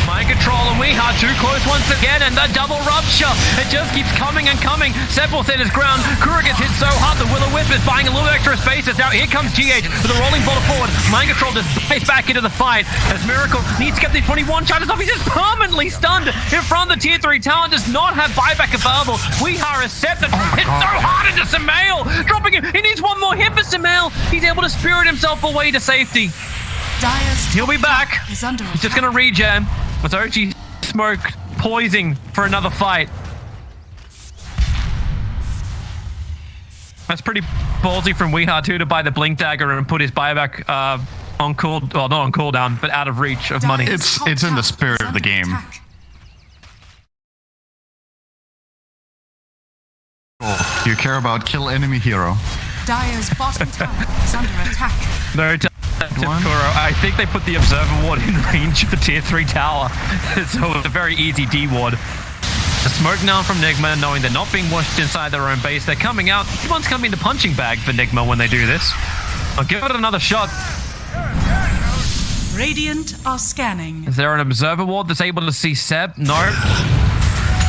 Mind control and Weeha too close once again, and the double rupture. It just keeps coming and coming. Seb will set his ground. Kura gets hit so hard, the Will-O-Wisp is buying a little extra space. Now here comes GH with a rolling boulder forward. Mind control just bites back into the fight as Miracle needs to get the 21 charges off. He's just permanently stunned in front of the tier 3 talent. Does not have buyback available. Weeha is set that hit so hard into Sumail, dropping him. He needs one more hit for Sumail. He's able to spirit himself away to safety. He'll be back. He's just going to rejam with OG Smoke poising for another fight. That's pretty ballsy from Weeha too to buy the Blink Dagger and put his buyback on cool, well not on cooldown, but out of reach of money. It's in the spirit of the game. Do you care about kill enemy hero? Dire's bottom tower is under attack. No, Kuro, I think they put the Observer Ward in range of the tier 3 tower. So it's a very easy D ward. The smoke now from NIGMA, knowing they're not being washed inside their own base. They're coming out. Everyone's coming to punching bag for NIGMA when they do this. I'll give it another shot. Radiant are scanning. Is there an Observer Ward that's able to see Seb? No.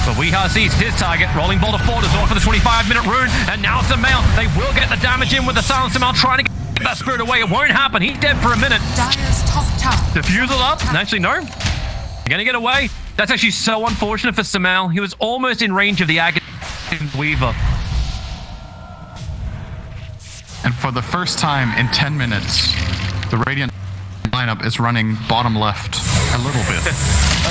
But Weeha sees his target. Rolling boulder forward is off for the 25-minute rune. And now Sumail. They will get the damage in with the silence. Sumail trying to get that spirit away. It won't happen. He's dead for a minute. Dire's top tower. Diffusal up. Actually, no. They're going to get away. That's actually so unfortunate for Sumail. He was almost in range of the Agate Weaver. And for the first time in 10 minutes, the Radiant lineup is running bottom left a little bit.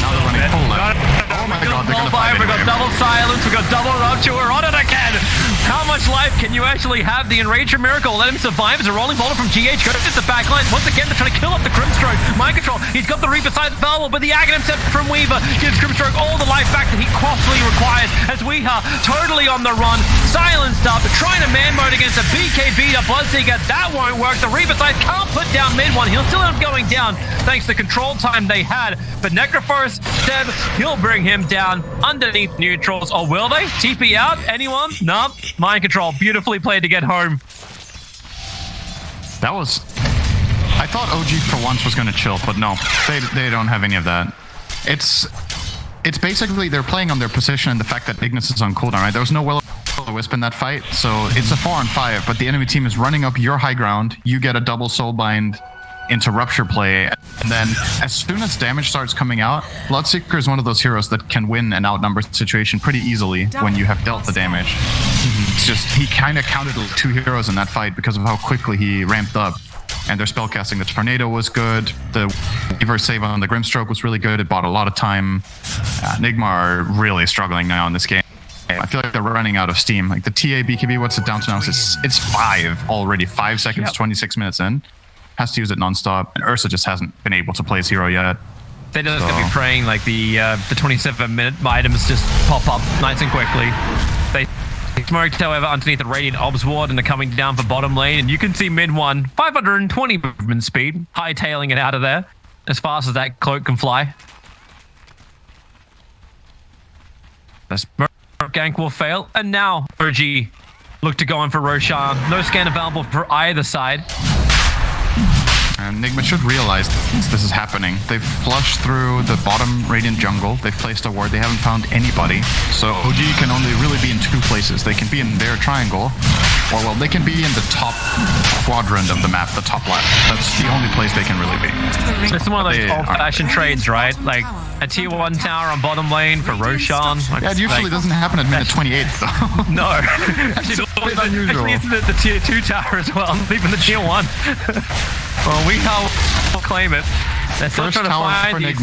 Now they're running full left. Oh my god, they're gonna fight We've got anyway. double silence, we've got double rupture, we're on it again! How much life can you actually have? The Enrager Miracle let him survive as a rolling boulder from GH goes to the backline. Once again, they're trying to kill up the Grimstroke. Mind control, he's got the Reaper side available, but the Aghanim set from Weaver gives Grimstroke all the life back that he costly requires as Weeha totally on the run, silenced up, trying to man mode against a BKB to Bloodseeker. That won't work. The Reaper side can't put down mid one. He'll still end up going down thanks to the control time they had. But Necrophorus, Seb, he'll bring him down underneath neutrals. Or will they? TP out? Anyone? No. Mind control. Beautifully played to get home. That was... I thought OG for once was going to chill, but no. They don't have any of that. It's basically they're playing on their position and the fact that Ignis is on cooldown, right? There was no Will-O-Wisp in that fight, so it's a 4-on-5, but the enemy team is running up your high ground. You get a double soulbind into Rupture play, and then as soon as damage starts coming out, Bloodseeker is one of those heroes that can win an outnumbered situation pretty easily when you have dealt the damage. It's just, he kind of counted 2 heroes in that fight because of how quickly he ramped up. And their spellcasting, the Tornado was good, the Weaver save on the Grimstroke was really good, it bought a lot of time. NIGMA are really struggling now in this game. I feel like they're running out of steam. Like the TA BKB, what's it down to now? It's 5 already, 5 seconds, yep. 26 minutes in. Has to use it non-stop, and Ursa just hasn't been able to play his hero yet. They're just going to be praying like the 27-minute items just pop up nice and quickly. They smoked, however, underneath the Radiant Obs Ward and are coming down for bottom lane, and you can see mid one, 520 movement speed, hightailing it out of there as fast as that cloak can fly. The smoke gank will fail, and now OG look to go in for Roshan. No scan available for either side. And NIGMA should realize this is happening. They've flushed through the bottom Radiant jungle. They've placed a ward. They haven't found anybody. So OG can only really be in 2 places. They can be in their triangle, or well, they can be in the top quadrant of the map, the top left. That's the only place they can really be. It's one of those old-fashioned trades, right? Like a tier 1 tower on bottom lane for Roshan. Like, yeah, it usually doesn't happen at minute 28, though. No. Actually, it's unusual. Actually, it's the tier 2 tower as well, even the tier 1. Well, we will claim it. They're still trying to find these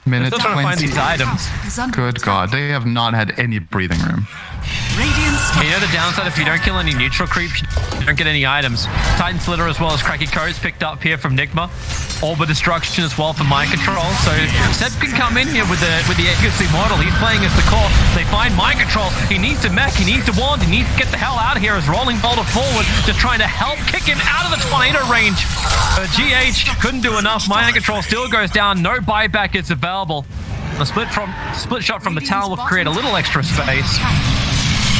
Minute Still trying to find 20. these items. Is under Good attack. God, they have not had any breathing room. Radiant's You know the downside, if you don't kill any neutral creeps, you don't get any items. Titan Slitter as well as Cracky Codes picked up here from NIGMA. Orb of Destruction as well for Mind Control. So Seb can come in here with the Aegis Immortal. He's playing as the core. They find Mind Control. He needs to mech. He needs to wand. He needs to get the hell out of here as Rolling Boulder forward, just trying to help kick him out of the tornado range. GH couldn't do enough. Mind Control still goes down. No buyback is available. The split shot from the tower will create a little extra space.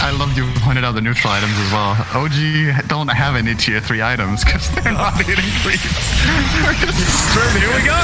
I love you pointed out the neutral items as well. OG don't have any tier 3 items because they're not hitting creeps. Here we go.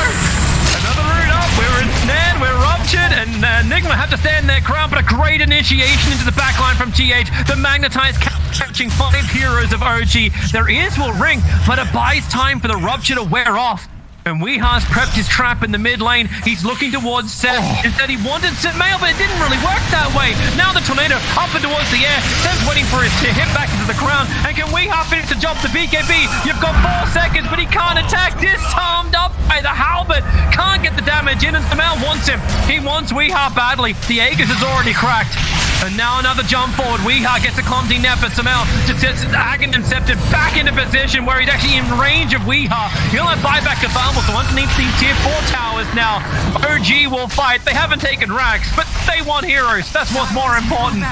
Another route up. We're ensnared. We're ruptured. And NIGMA have to stand their ground, but a great initiation into the backline from GH. The Magnetized catching 5 heroes of OG. Their ears will ring, but it buys time for the rupture to wear off. And Weeha's prepped his trap in the mid lane. He's looking towards Seth. Instead, he wanted Mail, but it didn't really work that way. Now the tornado up and towards the air. Seth's waiting for it to hit back into the ground. And can Weeha finish the job to BKB? You've got 4 seconds, but he can't attack. Disarmed up by the halberd. Can't get the damage in, and Mail wants him. He wants Weeha badly. The Aegis is already cracked. And now another jump forward. Weeha gets a clumsy net, but Samel just gets Aghanim Incepted back into position where he's actually in range of Weeha. He'll have buyback available, so underneath these tier 4 towers now, OG will fight. They haven't taken racks, but they want heroes. That's what's more important.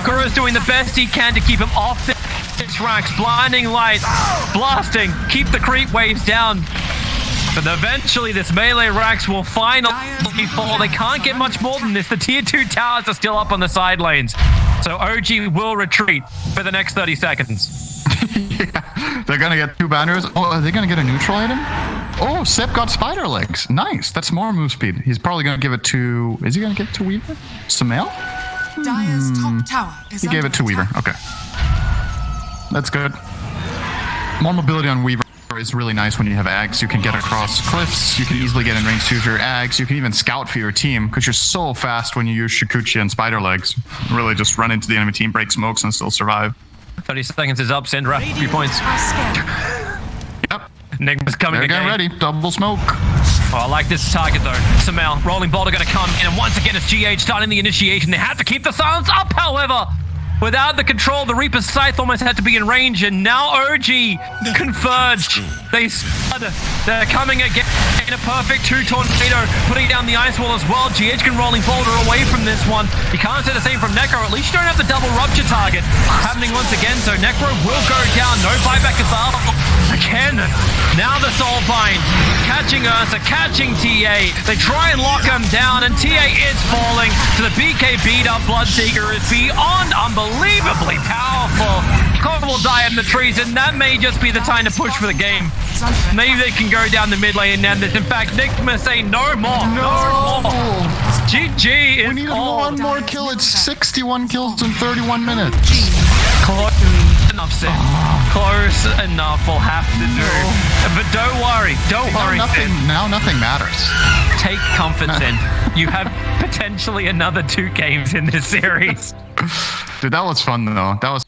Kuro's doing the best he can to keep him off this racks. Blinding light, blasting, keep the creep waves down. But eventually this melee racks will finally fall. They can't get much more than this. The tier 2 towers are still up on the side lanes. So OG will retreat for the next 30 seconds. Yeah, they're gonna get 2 banners. Oh, are they gonna get a neutral item? Oh, Sep got spider legs. Nice. That's more move speed. He's probably gonna give it to... Is he gonna give it to Weaver? Samel? Dire's top tower is He gave it to Weaver. Okay. That's good. More mobility on Weaver is really nice when you have Ags. You can get across cliffs. You can easily get in range to use your Ags. You can even scout for your team because you're so fast when you use Shikuchi and spider legs. Really just run into the enemy team, break smokes, and still survive. 30 seconds is up. Syndra, 3 points. Yep. NIGMA's coming They're again. getting ready. Double smoke. Oh, I like this target though. Samel, Rolling Boulder gonna come in, and once again it's GH starting the initiation. They have to keep the silence up, however. Without the control, the Reaper's Scythe almost had to be in range, and now OG converge. They spud. They're coming again in a perfect 2 tornado, putting down the ice wall as well. GH can Rolling Boulder away from this one. You can't say the same from Necro. At least you don't have the double rupture target happening once again, so Necro will go down. No buyback available. Again, now the Soulbind. Catching Ursa, catching TA. They try and lock him down, and TA is falling. So the BK beat up Bloodseeker is beyond unbelievably powerful. Cole will die in the trees, and that may just be the time to push for the game. Maybe they can go down the mid lane and end this. In fact, NIGMA say no more. No more. GG is We need all. one more kill. It's 61 kills in 31 minutes. Close enough, Sid. Close enough will have to do. But don't worry. Don't worry, Sid. Now nothing matters. Take comfort, Sid. You have potentially another 2 games in this series. Dude, that was fun though. That was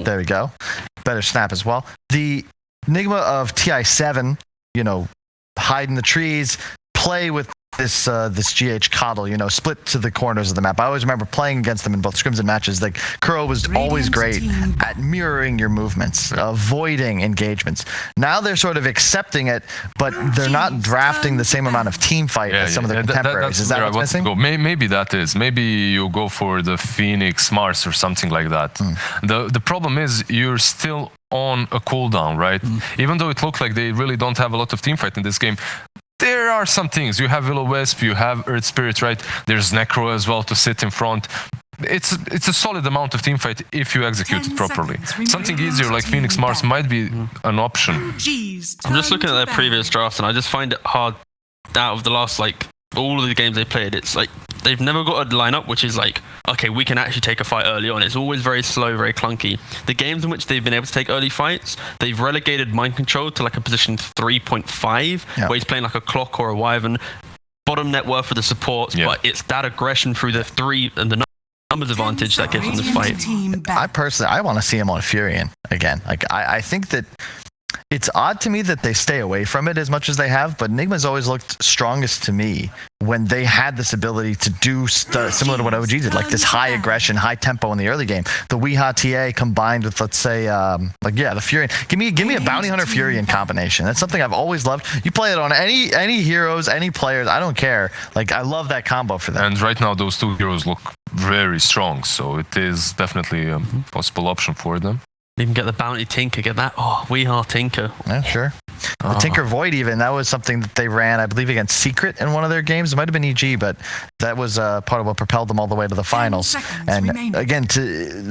There we go. Better snap as well. The NIGMA of TI7, hide in the trees, play with this GH coddle, split to the corners of the map. I always remember playing against them in both scrims and matches. Like, Kuro was always great at mirroring your movements, avoiding engagements. Now they're sort of accepting it, but they're not drafting the same amount of team fight as some of their contemporaries. Is that what's missing? Maybe that is. Maybe you go for the Phoenix Mars or something like that. The problem is you're still on a cooldown, right? Even though it looked like they really don't have a lot of team fight in this game, there are some things. You have Will-O-Wisp, you have Earth Spirit, right? There's Necro as well to sit in front. It's a solid amount of team fight if you execute it properly. Something easier like Phoenix Mars might be an option. I'm just looking at their previous drafts, and I just find it hard. Out of the last, all of the games they played, it's like they've never got a lineup which is like, okay, we can actually take a fight early on. It's always very slow, very clunky. The games in which they've been able to take early fights, they've relegated Mind Control to like a position 3.5, where he's playing like a Clock or a Wyvern. Bottom net worth for the supports, but it's that aggression through the 3 and the numbers advantage that gives them the fight. I want to see him on Furion again. I think that it's odd to me that they stay away from it as much as they have, but NIGMA's always looked strongest to me when they had this ability to do similar to what OG did, like this high aggression, high tempo in the early game. The Weeha TA combined with, let's say, the Furion. Give me a Bounty Hunter Furion combination. That's something I've always loved. You play it on any heroes, any players, I don't care. I love that combo for them. And right now those two heroes look very strong, so it is definitely a possible option for them. Even get the Bounty Tinker, get that. Oh, Weeha Tinker. Yeah, sure. The Tinker Void even, that was something that they ran, I believe, against Secret in one of their games. It might have been EG, but that was part of what propelled them all the way to the finals. And again,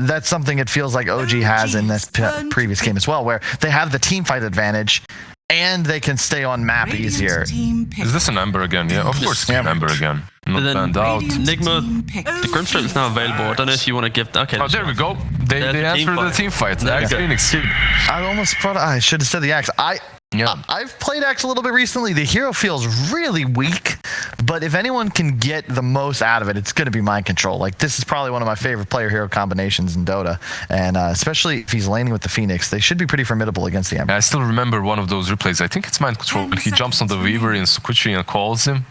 that's something it feels like OG has in this previous game as well, where they have the team fight advantage and they can stay on map easier. Is this an Ember again? Yeah, of course it's an Ember again. Not banned out. NIGMA, the Grimstroke is now available. I don't know if you want to give... Okay. Oh, there we go. They answered the team fight. The Axe Phoenix. I should have said the Axe. I've played Axe a little bit recently. The hero feels really weak, but if anyone can get the most out of it, it's going to be Mind Control. This is probably one of my favorite player-hero combinations in Dota, and especially if he's laning with the Phoenix, they should be pretty formidable against the Ember. I still remember one of those replays. I think it's Mind Control. He jumps on the Weaver in Squishy and calls him,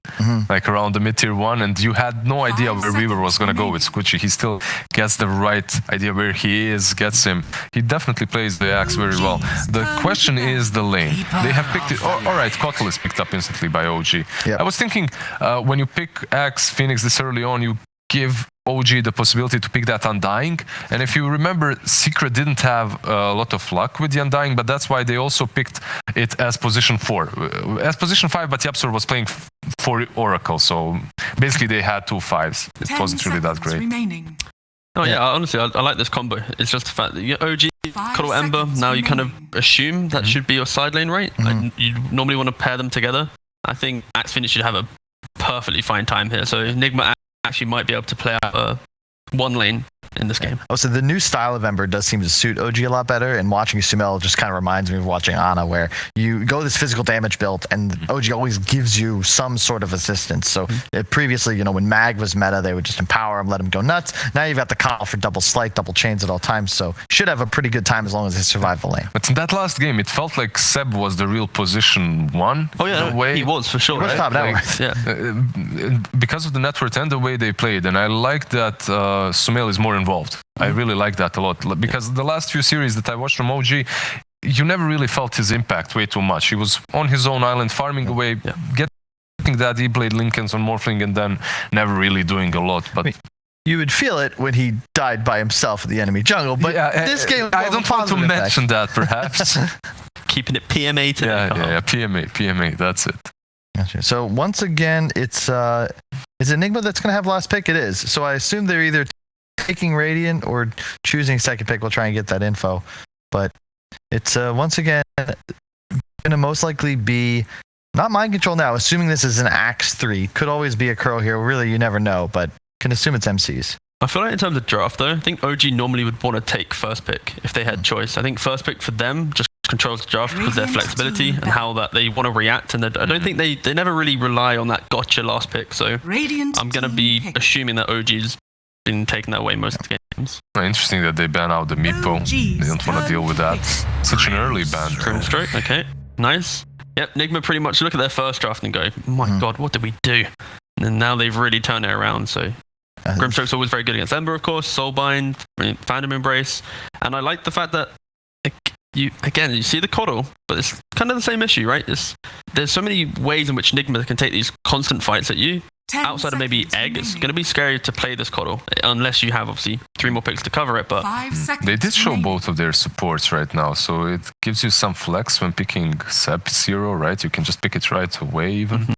around the mid-tier 1, and you had no idea where Weaver was going to go with Squishy. He still gets the right idea where he is, gets him. He definitely plays the Axe very well. The question is the lane. They have picked it. All right, Kotl is picked up instantly by OG. Yep. I was thinking when you pick Axe Phoenix this early on, you give OG the possibility to pick that Undying. And if you remember, Secret didn't have a lot of luck with the Undying, but that's why they also picked it as position 4. As position 5, but Yapsor was playing for Oracle, so basically they had 2 5s. It wasn't really that great. Oh yeah, honestly, I like this combo. It's just the fact that you OG, Cuddle Ember, now you kind of assume that should be your side lane, right? You normally want to pair them together. I think Axe Phoenix should have a perfectly fine time here. So NIGMA actually might be able to play out one lane in this game. So the new style of Ember does seem to suit OG a lot better, and watching Sumail just kind of reminds me of watching Ana, where you go this physical damage build and OG always gives you some sort of assistance. So previously, when Mag was meta, they would just empower him, let him go nuts. Now you've got the call for double slight, double chains at all times, so should have a pretty good time as long as they survive the lane. But in that last game, it felt like Seb was the real position 1. Oh yeah, he was for sure. He was top because of the net worth and the way they played, and I like that Sumail is more involved. I really like that a lot, because the last few series that I watched from OG, you never really felt his impact way too much. He was on his own island, farming away, getting that E-Blade Lincolns on Morphling, and then never really doing a lot. But you would feel it when he died by himself in the enemy jungle, but this game... I don't want to mention that, perhaps. Keeping it PMA today. PMA, that's it. Gotcha. So once again, it's is it NIGMA that's going to have last pick? It is. So I assume they're either taking Radiant or choosing second pick. We'll try and get that info. But it's once again going to most likely be not Mind Control now, assuming this is an Axe 3. Could always be a Crow here. Really, you never know, but can assume it's MCs. I feel like in terms of draft, though, I think OG normally would want to take first pick if they had choice. I think first pick for them just controls the draft because of their flexibility and how that they want to react. And I don't think they never really rely on that gotcha last pick. So I'm going to be assuming that OG's been taking that away most of the games. Interesting that they ban out the Meepo. They don't want to deal with that. Such an early ban. Grimstroke, okay. Nice. Yep, NIGMA pretty much look at their first draft and go, my god, what did we do? And now they've really turned it around, so... Grimstroke's always very good against Ember, of course, Soulbind, Phantom Embrace, and I like the fact that you see the coddle, but it's kind of the same issue, right? There's so many ways in which NIGMA can take these constant fights at you. Outside of maybe Egg, it's going to be scary to play this coddle, unless you have, obviously, 3 more picks to cover it, but... They did show both of their supports right now, so it gives you some flex when picking Sep 0, right? You can just pick it right away, even.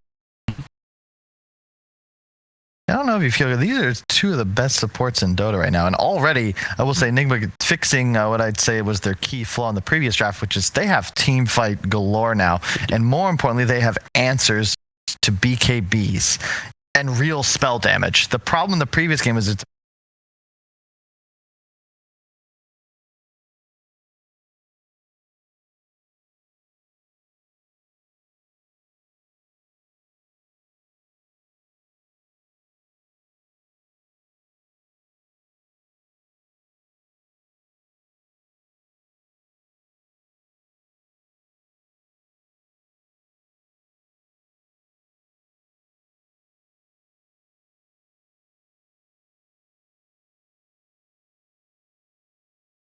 I don't know if you feel these are 2 of the best supports in Dota right now, and already I will say NIGMA fixing what I'd say was their key flaw in the previous draft, which is they have team fight galore now, and more importantly, they have answers to BKBs and real spell damage. The problem in the previous game is it's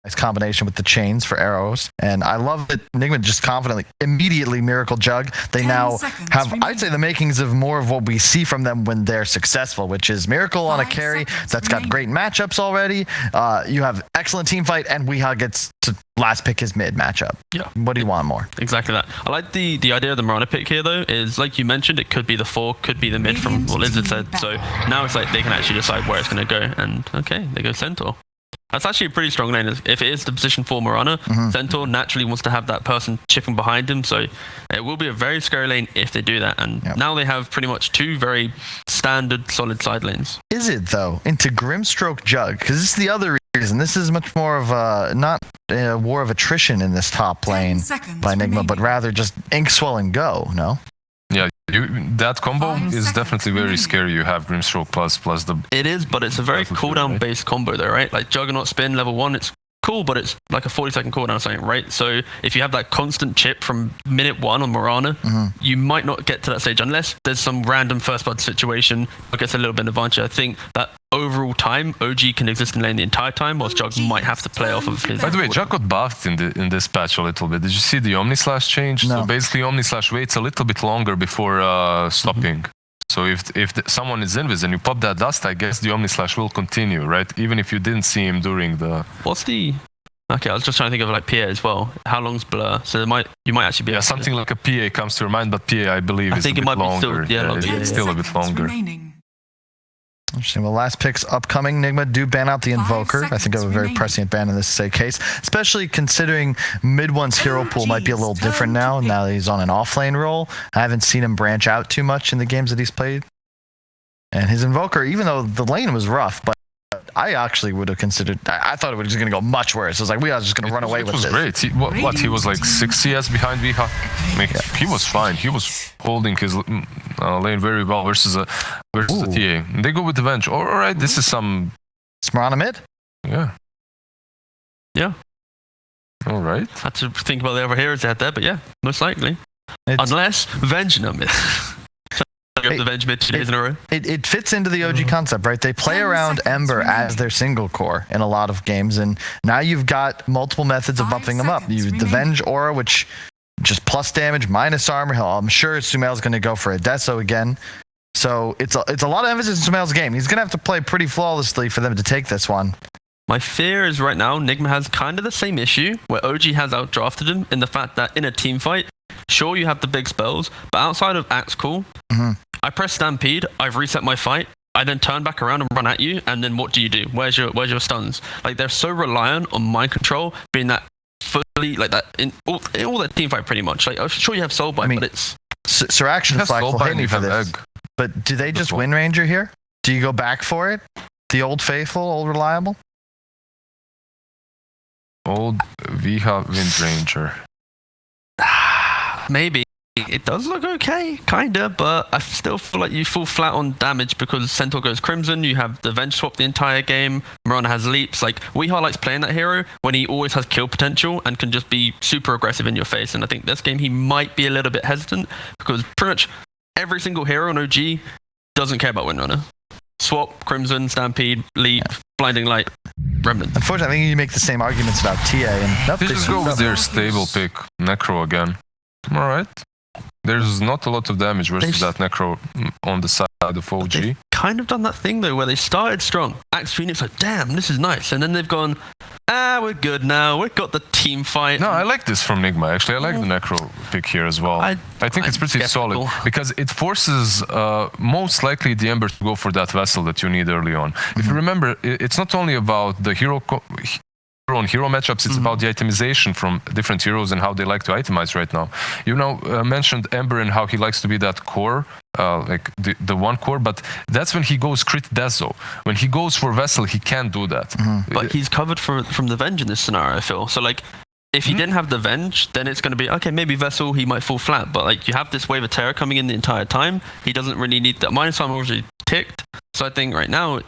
nice combination with the chains for arrows, and I love that NIGMA just confidently immediately Miracle Jug. They now have, I'd say, the makings of more of what we see from them when they're successful, which is Miracle on a carry that's got great matchups already. You have excellent team fight, and Weeha gets to last pick his mid matchup. Yeah. What do you want more? Exactly that. I like the idea of the Mirana pick here, though, is like you mentioned, it could be the 4, could be the mid from what Lizard said. So now it's like they can actually decide where it's going to go, and okay, they go Centaur. That's actually a pretty strong lane. If it is the position for Mirana, Centaur naturally wants to have that person chipping behind him, so it will be a very scary lane if they do that. And now they have pretty much 2 very standard, solid side lanes. Is it, though, into Grimstroke Jug? Because this is the other reason. This is much more of a, not a war of attrition in this top lane by NIGMA, but rather just ink swell and go, no? Yeah, that combo is definitely very scary. You have Grimstroke plus the... It is, but it's a very cooldown-based combo though, right? Like Juggernaut Spin, level 1, it's cool, but it's like a 40-second cooldown or something, right? So if you have that constant chip from minute 1 on Mirana, you might not get to that stage unless there's some random first blood situation that gets a little bit of advantage. I think that overall time, OG can exist in lane the entire time, whilst Jug might have to play off of his... By the way, Jug got buffed in this patch a little bit. Did you see the Omnislash change? No. So basically Omnislash waits a little bit longer before stopping. So if someone is invis and you pop that dust, I guess the Omnislash will continue, right? Even if you didn't see him during the... What's the... Okay, I was just trying to think of like PA as well. How long's Blur? So you might actually be... Yeah, something like a PA comes to your mind, but PA, I believe, is a bit longer. It's still a bit longer. Interesting. Well, last picks upcoming. NIGMA do ban out the Invoker. I think of a very prescient ban in this case, especially considering mid one's hero pool might be a little different now that he's on an offlane role. I haven't seen him branch out too much in the games that he's played. And his Invoker, even though the lane was rough, but I actually would have considered... I thought it was going to go much worse. I was like, we are just going to run away with this. It was great. He was like 6 CS behind Weeha. I mean, he was fine. He was holding his lane very well versus a TA. They go with the Venge. All right, this is some... Smarana mid? Yeah. Yeah. All right. Had to think about the other heroes out there, but yeah, most likely. Unless Venge mid. The Venge mid 2 days in a row. It fits into the OG concept, right? They play around Ember as their single core in a lot of games, and now you've got multiple methods of buffing them up. The Venge Aura, which just plus damage, minus armor. I'm sure Sumail's going to go for a Deso again. So it's a lot of emphasis in Sumail's game. He's going to have to play pretty flawlessly for them to take this one. My fear is right now, NIGMA has kind of the same issue where OG has outdrafted him in the fact that in a team fight, sure you have the big spells, but outside of Axe Call, I press Stampede, I've reset my fight, I then turn back around and run at you, and then what do? Where's your stuns? Like, they're so reliant on mind control being that fully, like that, in all that team fight pretty much. Like, I'm sure you have Soulbind, but it's... Sir Action Flag will hate me for this. But do they just Wind Ranger here? Do you go back for it? The old faithful, old reliable? Old Weeha Wind Ranger. Maybe. it does look okay, kinda, but I still feel like you fall flat on damage because Centaur goes Crimson, you have the Venge swap the entire game, Mirana has leaps. Like, Weeha likes playing that hero when he always has kill potential and can just be super aggressive in your face, and I think this game he might be a little bit hesitant because pretty much every single hero on OG doesn't care about Windrunner. Swap, Crimson, Stampede, Leap, Blinding Light, Remnant. Unfortunately, I think you make the same arguments about TA, and nope, Let's just go with their stable pick, Necro again. Alright. There's not a lot of damage versus that Necro on the side of OG. They've kind of done that thing though where they started strong. Axe Phoenix like, damn, this is nice. And then they've gone, we're good now. We've got the team fight. No, I like this from NIGMA actually. I like the Necro pick here as well. I think it's pretty solid because it forces most likely the Ember to go for that vessel that you need early on. If you remember, it's not only about the hero on hero matchups, it's about the itemization from different heroes and how they like to itemize right now. You know, mentioned Ember and how he likes to be that core, like the one core, but that's when he goes crit Dezo. When he goes for Vessel, he can't do that. But he's covered from the Venge in this scenario, I feel. So like, if he didn't have the Venge, then it's going to be, okay, maybe Vessel, he might fall flat, but like, you have this wave of terror coming in the entire time, he doesn't really need that. Minus one already ticked, so I think right now,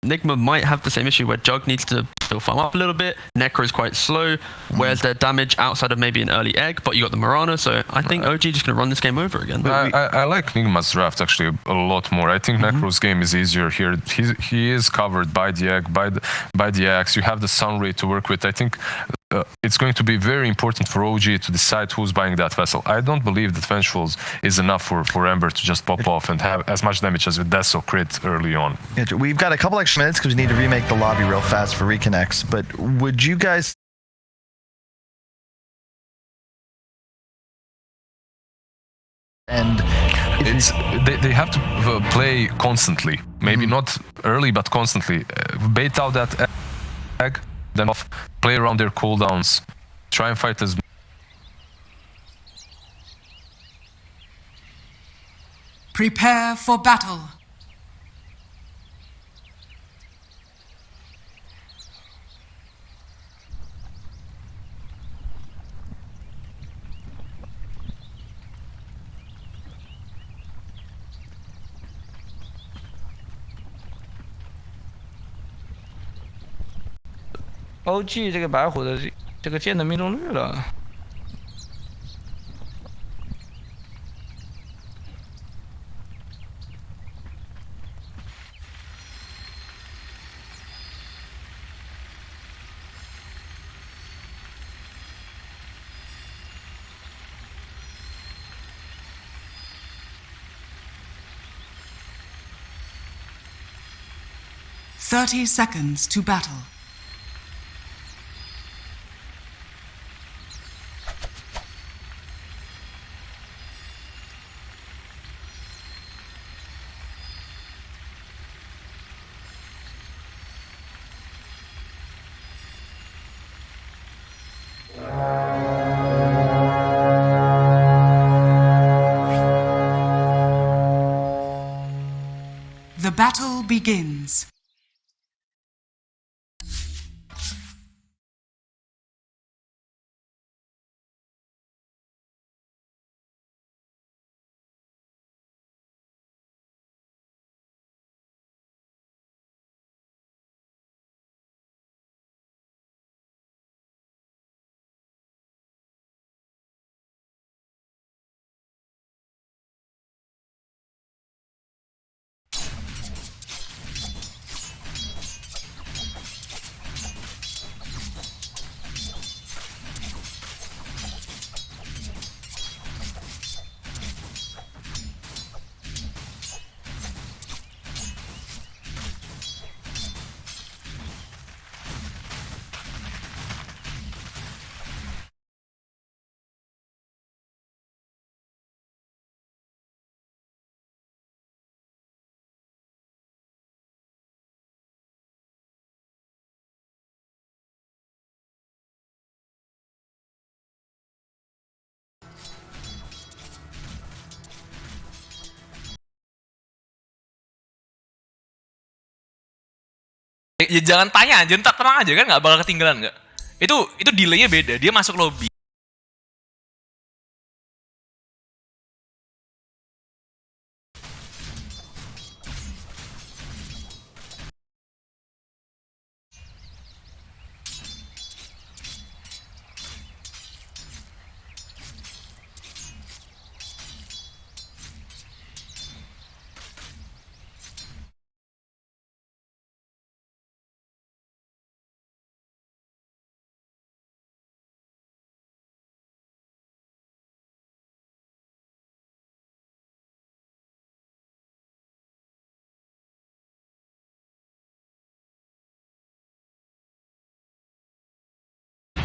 NIGMA might have the same issue where Jug needs to still farm up a little bit, Necro is quite slow, whereas their damage outside of maybe an early egg, but you got the Mirana, so I think OG just going to run this game over again. I like NIGMA's draft actually a lot more. I think Necro's game is easier here. He is covered by the egg, by the axe. You have the Sun Ray to work with. I think it's going to be very important for OG to decide who's buying that vessel. I don't believe that Vengeful is enough for Ember to just pop off and have as much damage as with Deso crit early on. We've got a couple extra minutes because we need to remake the lobby real fast for reconnects, but would you guys... And they have to play constantly. Maybe not early, but constantly. Bait out that egg, then play around their cooldowns. Try and fight as... Prepare for battle. OG 这个白虎的这个剑的命中率了。30 seconds to battle. The battle begins. Ya jangan tanya aja, ntar tenang aja kan nggak bakal ketinggalan nggak. Itu delaynya beda, dia masuk lobby.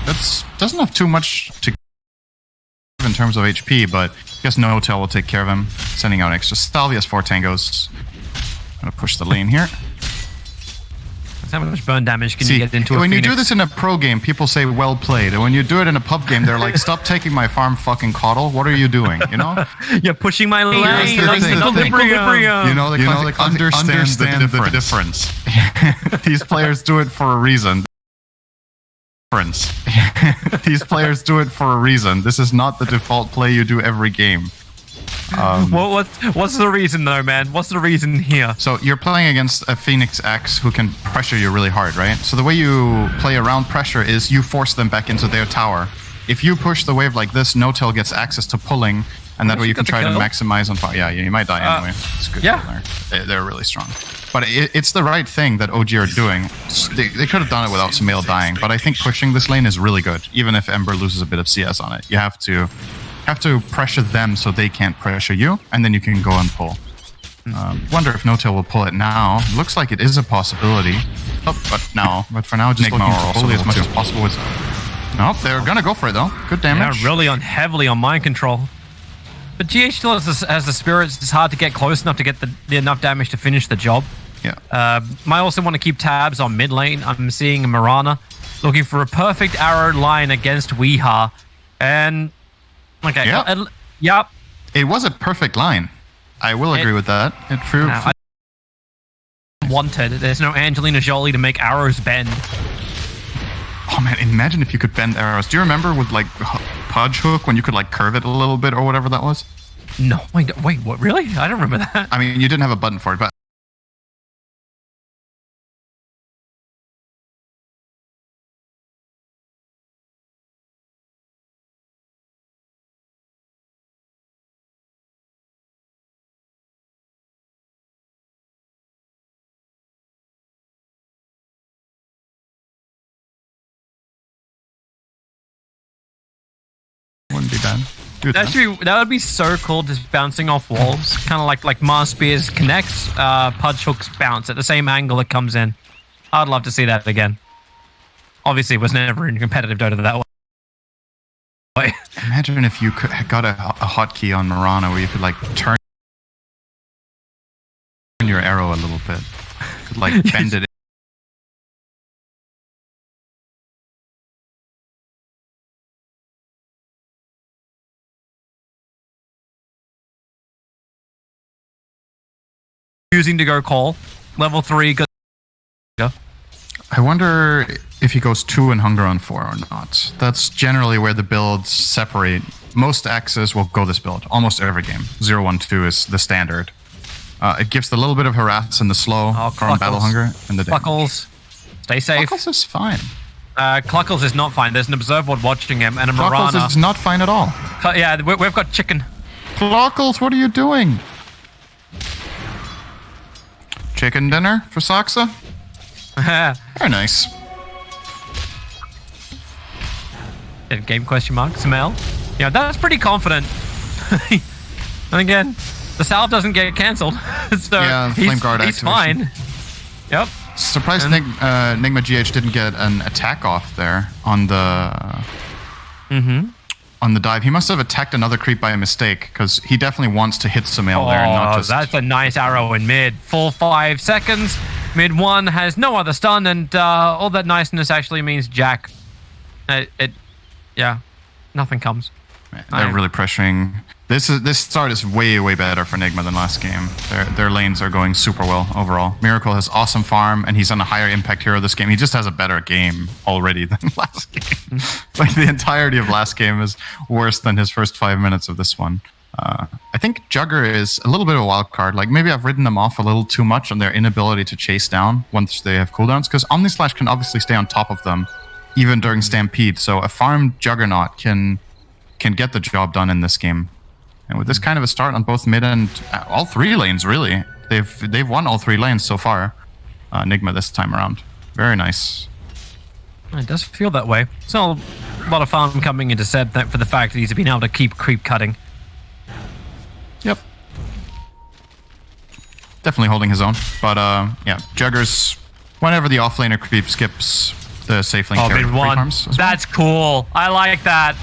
That's doesn't have too much to give in terms of HP, but I guess No-Tail will take care of him, sending out extra Salvias, 4 tangos. Gonna push the lane here. How much burn damage can you get into a when Phoenix? you do this in a pro game, people say well played. And when you do it in a pub game, they're like, stop taking my farm fucking coddle. What are you doing? You know? You're pushing my lane. You know, the understand the difference. These players do it for a reason. These players do it for a reason. This is not the default play you do every game. What's the reason though, man? What's the reason here? So you're playing against a Phoenix X who can pressure you really hard, right? So the way you play around pressure is you force them back into their tower. If you push the wave like this, No-Tail gets access to pulling, and that way you can try to maximize on fire. Yeah, you might die anyway. It's good. Yeah. They're really strong. But it's the right thing that OG are doing. They could have done it without Sumail dying, but I think pushing this lane is really good, even if Ember loses a bit of CS on it. You have to pressure them so they can't pressure you, and then you can go and pull. Wonder if No-Tail will pull it now. Looks like it is a possibility. But for now, just looking to bully as much as possible. Nope, they're gonna go for it though. Good damage. Yeah, really heavily on mind control. But GH still has the spirits. It's hard to get close enough to get the enough damage to finish the job. Yeah. Might also want to keep tabs on mid lane. I'm seeing Mirana looking for a perfect arrow line against Weeha, and okay, yep. It was a perfect line. I will agree with that. It proved. Wanted. There's no Angelina Jolie to make arrows bend. Oh man, imagine if you could bend arrows. Do you remember with like Pudge Hook when you could like curve it a little bit or whatever that was? No, wait, what? Really? I don't remember that. I mean, you didn't have a button for it, but wouldn't be bad. That would be so cool, just bouncing off walls, kind of like Mars Spears connects, Pudge Hooks bounce at the same angle it comes in. I'd love to see that again. Obviously, it was never in competitive Dota that way. Imagine if you got a hotkey on Mirana where you could like turn your arrow a little bit, could, like bend it. Choosing to go call. Level 3, good. Yeah. I wonder if he goes 2 and Hunger on 4 or not. That's generally where the builds separate. Most axes will go this build, almost every game. 0-1-2 is the standard. It gives the little bit of harass and the slow from Battle Hunger and the damage. Cluckles, stay safe. Cluckles is fine. Cluckles is not fine. There's an observer watching him, and a Mirana. Cluckles is not fine at all. Yeah, we've got chicken. Cluckles, what are you doing? Chicken dinner for Saksa? Very nice. Game question mark. Smell. Yeah, that's pretty confident. And again, the salve doesn't get cancelled. So yeah, Flame Guard he's activation. fine. Yep. Surprised NIGMA GH didn't get an attack off there on the on the dive. He must have attacked another creep by a mistake, because he definitely wants to hit Sumail there and not just... That's a nice arrow in mid. Full 5 seconds. Mid 1 has no other stun, and all that niceness actually means Jack. Yeah, nothing comes. They're really pressuring. This start is way better for NIGMA than last game. Their lanes are going super well overall. Miracle has awesome farm, and he's on a higher impact hero this game. He just has a better game already than last game. Like the entirety of last game is worse than his first 5 minutes of this one. I think Jugger is a little bit of a wild card. Like maybe I've ridden them off a little too much on their inability to chase down once they have cooldowns, because Omnislash can obviously stay on top of them even during Stampede. So a farmed Juggernaut can get the job done in this game. And with this kind of a start on both mid and all 3 lanes, really, they've won all 3 lanes so far. NIGMA this time around, very nice. It does feel that way. So a lot of farm coming into Seb for the fact that he's been able to keep creep cutting. Yep. Definitely holding his own. But yeah, Juggers, whenever the offlaner creep skips The safe lane Oh, carry mid free one. farms as well. That's cool. I like that.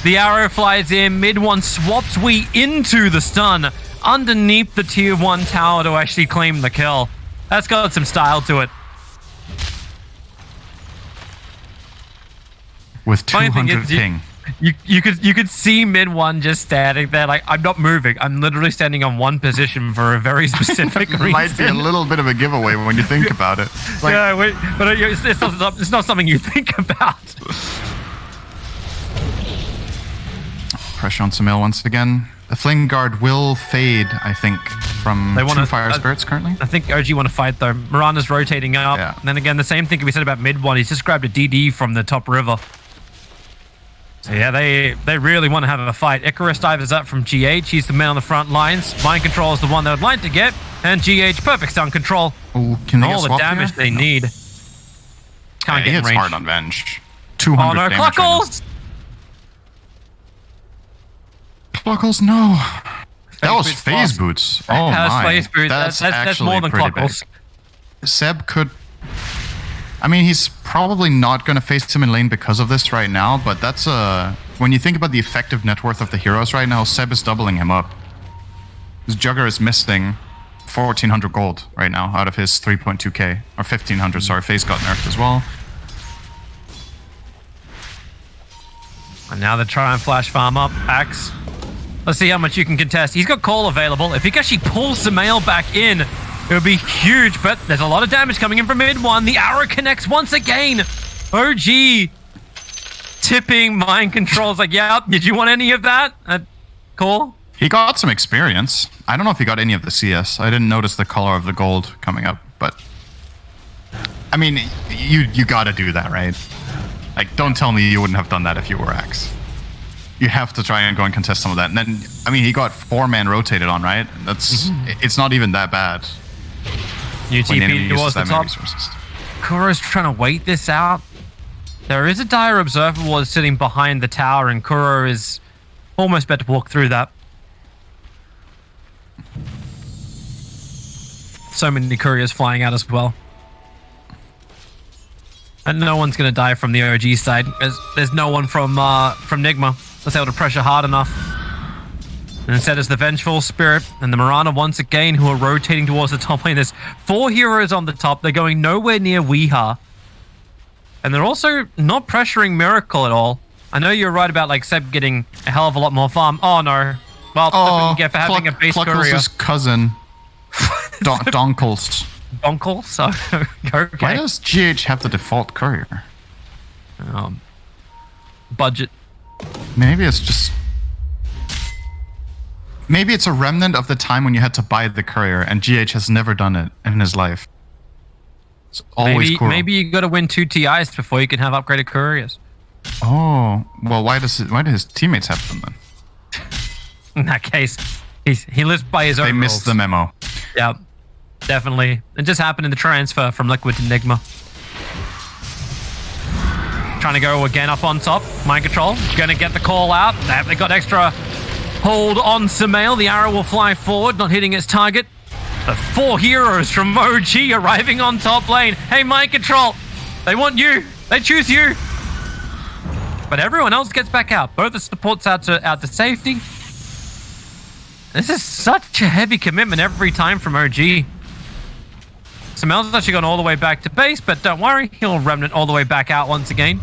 The arrow flies in. Mid one swaps we into the stun underneath the tier 1 tower to actually claim the kill. That's got some style to it. With Funny thing 200 is, ping. You could see mid one just standing there like, I'm not moving. I'm literally standing on one position for a very specific reason. Might be a little bit of a giveaway when you think about it. Like, yeah, but it's not something you think about. pressure on Samil once again. The Flame Guard will fade, I think, from They wanna- two Fire Spirits currently. I think OG want to fight though. Mirana's rotating up. Yeah. And then again, the same thing can be said about mid one. He's just grabbed a DD from the top river. So yeah, they really want to have a fight. Icarus dives up from GH. He's the man on the front lines. Mind Control is the one they would like to get. And GH, perfect stun control. Ooh, can they All get the swapped damage here? they need. Can't get in it's range. hard on Venge. 200 Oh no, damage right now. Cluckles! Cluckles, no. That was Boots phase lost. boots. Oh Has my. phase boots. That's actually more than pretty Cluckles. big. Seb could... I mean, he's probably not going to face him in lane because of this right now, but that's a... When you think about the effective net worth of the heroes right now, Seb is doubling him up. His Jugger is missing 1,400 gold right now out of his 3.2k. Or 1,500, sorry. Phase got nerfed as well. And now they're trying to flash farm up. Axe. Let's see how much you can contest. He's got call available. If he can actually pull Samael back in, it would be huge, but there's a lot of damage coming in from mid one. The arrow connects once again. OG tipping mind controls like, yeah, did you want any of that? Cool. He got some experience. I don't know if he got any of the CS. I didn't notice the color of the gold coming up, but... I mean, you gotta do that, right? Like, don't tell me you wouldn't have done that if you were Axe. You have to try and go and contest some of that. And then, I mean, he got 4-man rotated on, right? That's... It's not even that bad. New when the enemy TP uses towards the that many top. resources. Kuro's trying to wait this out. There is a dire observer ward sitting behind the tower, and Kuro is almost about to walk through that. So many couriers flying out as well. And no one's going to die from the OG side. There's no one from NIGMA that's able to pressure hard enough. And instead it's the Vengeful Spirit and the Mirana once again who are rotating towards the top lane. There's 4 heroes on the top. They're going nowhere near Weeha. And they're also not pressuring Miracle at all. I know you're right about like Seb getting a hell of a lot more farm. Oh no. Well, that's what you get for having a base courier. Cluckles' cousin. Donkles. Donkel? So, okay. Why does GH have the default courier? Budget. Maybe it's just... Maybe it's a remnant of the time when you had to buy the courier, and GH has never done it in his life. It's always cool. Maybe you got to win 2 TIs before you can have upgraded couriers. Oh, well, why do his teammates have them then? In that case, he lives by his own They missed rules. the memo. Yeah, definitely. It just happened in the transfer from Liquid to NIGMA. Trying to go again up on top. Mind Control. Going to get the call out. They got extra hold on Samael. The arrow will fly forward, not hitting its target. The 4 heroes from OG arriving on top lane. Hey, Mind Control. They want you. They choose you. But everyone else gets back out. Both the supports out to safety. This is such a heavy commitment every time from OG. Samael's actually gone all the way back to base, but don't worry, he'll remnant all the way back out once again.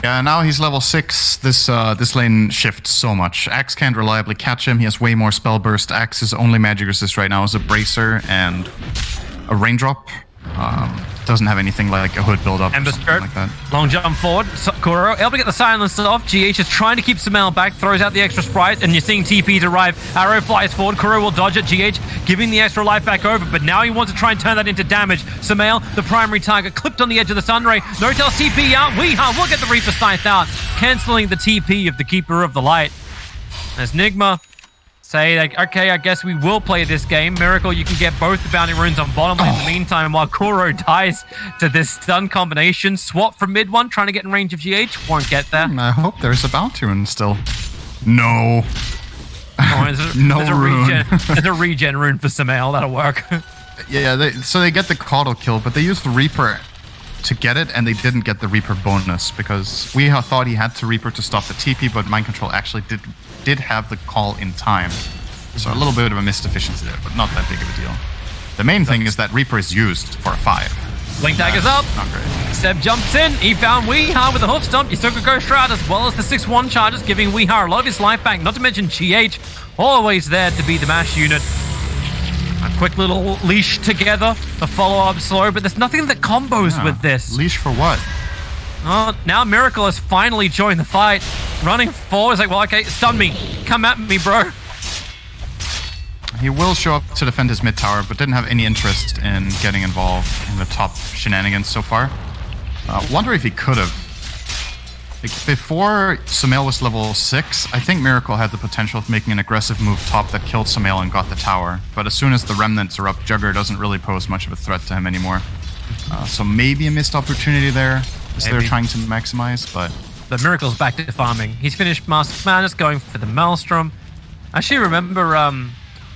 Yeah, now he's level 6. This lane shifts so much. Axe can't reliably catch him. He has way more spell burst. Axe's only magic resist right now is a bracer and a raindrop. Doesn't have anything like a hood build up Ember or something Spirit, like that. long jump forward. Kuro able to get the silence off. GH is trying to keep Samael back, throws out the extra sprite, and you're seeing TPs arrive. Arrow flies forward. Kuro will dodge it. GH giving the extra life back over, but now he wants to try and turn that into damage. Samael, the primary target, clipped on the edge of the Sunray. No-Tail's TP out. Weeha will get the Reaper Scythe out, cancelling the TP of the Keeper of the Light. As NIGMA say, like, okay, I guess we will play this game. Miracle, you can get both the bounty runes on bottom lane in the meantime while Kuro dies to this stun combination. Swap from mid one, trying to get in range of GH. Won't get there. I hope there's a bounty rune still. No. Oh, No rune. There's a regen rune for Samael. That'll work. Yeah, so they get the Caudal kill, but they use the Reaper to get it, and they didn't get the Reaper bonus because we thought he had to Reaper to stop the TP, but Mind Control actually did have the call in time. So a little bit of a missed efficiency there, but not that big of a deal. The main thing is that Reaper is used for a 5. Blink Dagger's up. Not great. Seb jumps in. He found Weeha with a hoof stomp. You still could go Shroud as well as the 6-1 charges, giving Weeha a lot of his life back. Not to mention GH, always there to be the mash unit. A quick little leash together. The follow-up slow, but there's nothing that combos with this. Leash for what? Oh, now Miracle has finally joined the fight. Running forward, is like, well, okay, stun me. Come at me, bro. He will show up to defend his mid tower, but didn't have any interest in getting involved in the top shenanigans so far. Wonder if he could have. Before Sumail was level 6, I think Miracle had the potential of making an aggressive move top that killed Sumail and got the tower. But as soon as the remnants are up, Jugger doesn't really pose much of a threat to him anymore. So maybe a missed opportunity there, as they're trying to maximize, but... But Miracle's back to farming. He's finished Mask of Madness, going for the Maelstrom. I actually remember, I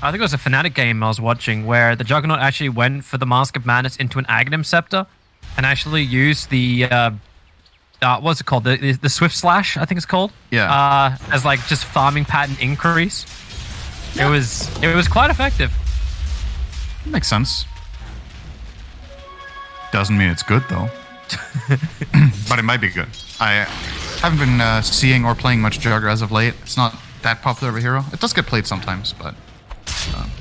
think it was a Fnatic game I was watching where the Juggernaut actually went for the Mask of Madness into an Aghanim Scepter and actually used the, what's it called? The Swift Slash, I think it's called. Yeah. As like just farming pattern increase. Yeah. It was quite effective. Makes sense. Doesn't mean it's good though. But it might be good. I haven't been seeing or playing much Jugger as of late. It's not that popular of a hero. It does get played sometimes, but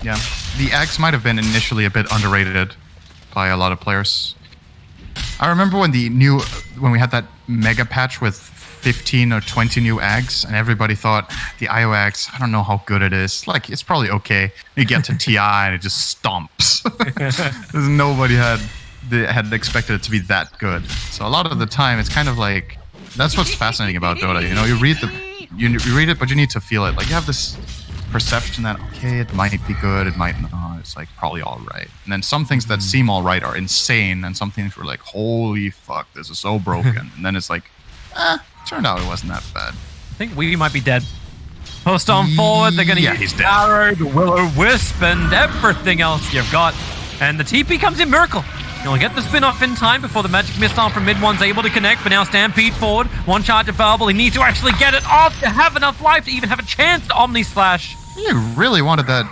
yeah. The Axe might have been initially a bit underrated by a lot of players. I remember when we had that mega patch with 15 or 20 new Ags, and everybody thought the IO Ags, I don't know how good it is. Like, it's probably okay. You get to TI and it just stomps. Nobody had expected it to be that good. So a lot of the time, it's kind of like, that's what's fascinating about Dota. You know, you read it, but you need to feel it. Like, you have this perception that, okay, it might be good, it might not. It's like probably all right. And then some things that seem all right are insane, and some things were like, holy fuck, this is so broken. And then it's like, turned out it wasn't that bad. I think we might be dead. Post on forward, they're going to use dead. Arrow, the Will-O-Wisp, and everything else you've got. And the TP comes in Miracle. You'll get the spin-off in time before the magic missile from mid-one's able to connect, but now Stampede forward. One charge available. He needs to actually get it off to have enough life to even have a chance to Omni Slash. You really wanted that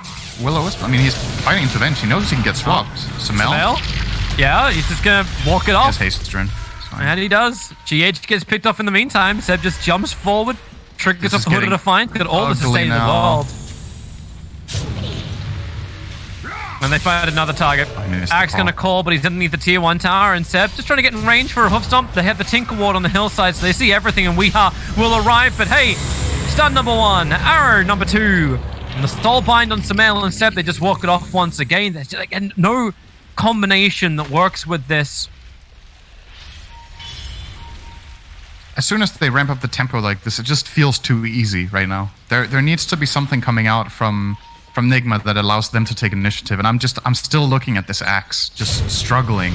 Will-O-Wisp. I mean, he's fighting into Venge. He knows he can get swapped. Sumail? Yeah, he's just going to walk it off. He has haste rune. And he does. GH gets picked off in the meantime. Seb just jumps forward, triggers off the Hood of Defiance, got all the sustain in the world. And they find another target. Axe gonna call, but he's underneath the tier 1 tower, and Seb just trying to get in range for a hoof stomp. They have the Tinker Ward on the hillside, so they see everything, and Weeha will arrive. But hey, stun number 1, arrow number 2, and the stall bind on Sumail and Seb. They just walk it off once again. There's just, like, no combination that works with this. As soon as they ramp up the tempo like this, it just feels too easy right now. There needs to be something coming out from NIGMA that allows them to take initiative, and I'm still looking at this Axe, just struggling.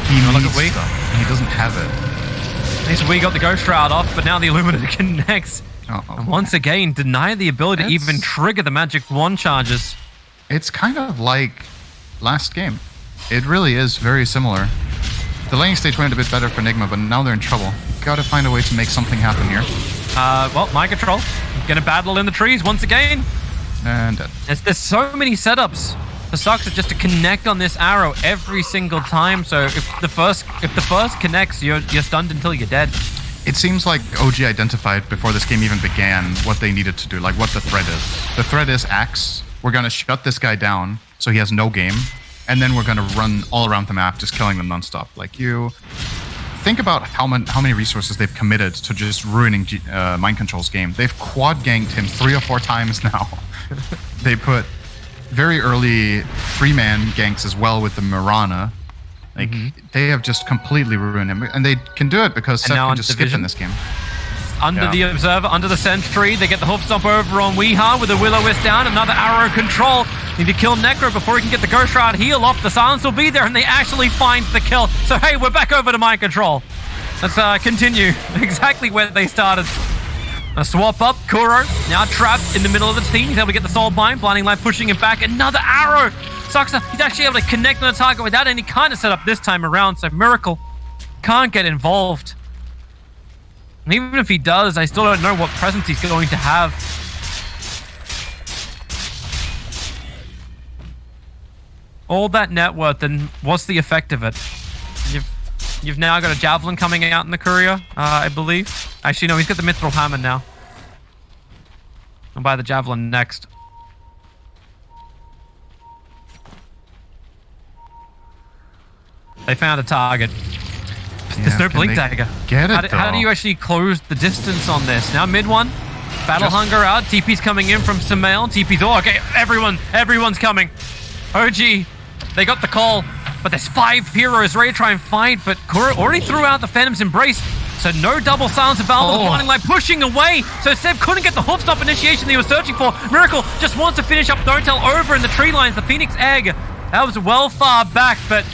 He needs stuff, and he doesn't have it. At least we got the Ghost Shroud off, but now the Illuminator connects. And once again, deny the ability to even trigger the Magic Wand charges. It's kind of like last game. It really is very similar. The laning stage went a bit better for NIGMA, but now they're in trouble. Gotta find a way to make something happen here. Well, Mind Control. Gonna battle in the trees once again. And dead. There's so many setups for Soxa just to connect on this arrow every single time. So if the first connects, you're stunned until you're dead. It seems like OG identified before this game even began what they needed to do, like what the threat is. The threat is Axe. We're gonna shut this guy down so he has no game, and then we're gonna run all around the map, just killing them nonstop. Like, you think about how many resources they've committed to just ruining Mind Control's game. They've quad ganked him 3 or 4 times now. They put very early free-man ganks as well with the Mirana. Like, they have just completely ruined him. And they can do it because Seth can just skip in this game. Under the Observer, under the Sentry, they get the hoof stomp over on Weeha with the Will-O-Wisp down. Another arrow control. Need to kill Necro before he can get the Ghost Shroud heal off. The silence will be there, and they actually find the kill. So hey, we're back over to Mind Control. Let's continue exactly where they started. A swap up, Kuro now trapped in the middle of the team. He's able to get the Soul Bind, Blinding Light pushing him back. Another arrow. Soxa, he's actually able to connect on the target without any kind of setup this time around. So Miracle can't get involved. And even if he does, I still don't know what presence he's going to have. All that net worth, and what's the effect of it? You've now got a javelin coming out in the courier, I believe. Actually, no, he's got the mithril hammer now. I'll buy the javelin next. They found a target. There's no blink dagger. Get it, how do you actually close the distance on this? Now mid one. Battle hunger out. TP's coming in from Samael. TP's okay. Everyone's coming. OG, they got the call, but there's 5 heroes ready to try and fight. But Kuro already threw out the Phantom's Embrace, so no double silence of Valve. The Blinding Light pushing away. So Seb couldn't get the hoof stop initiation that he was searching for. Miracle just wants to finish up Notel over in the tree lines. The Phoenix Egg. That was well far back, but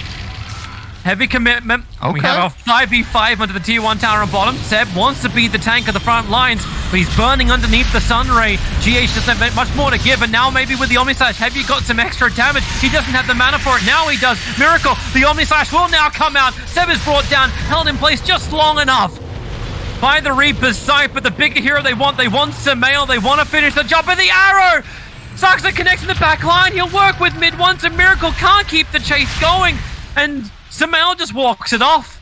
heavy commitment. Okay. We have a 5v5 under the tier 1 tower on bottom. Seb wants to be the tank of the front lines, but he's burning underneath the Sunray. GH doesn't have much more to give, and now maybe with the Omnislash, have you got some extra damage? He doesn't have the mana for it. Now he does. Miracle, the Omnislash will now come out. Seb is brought down, held in place just long enough by the Reaper's sight, but the bigger hero they want Samael. They want to finish the job, but the arrow! Saxa connects in the back line. He'll work with mid one, so Miracle can't keep the chase going, and Samael just walks it off.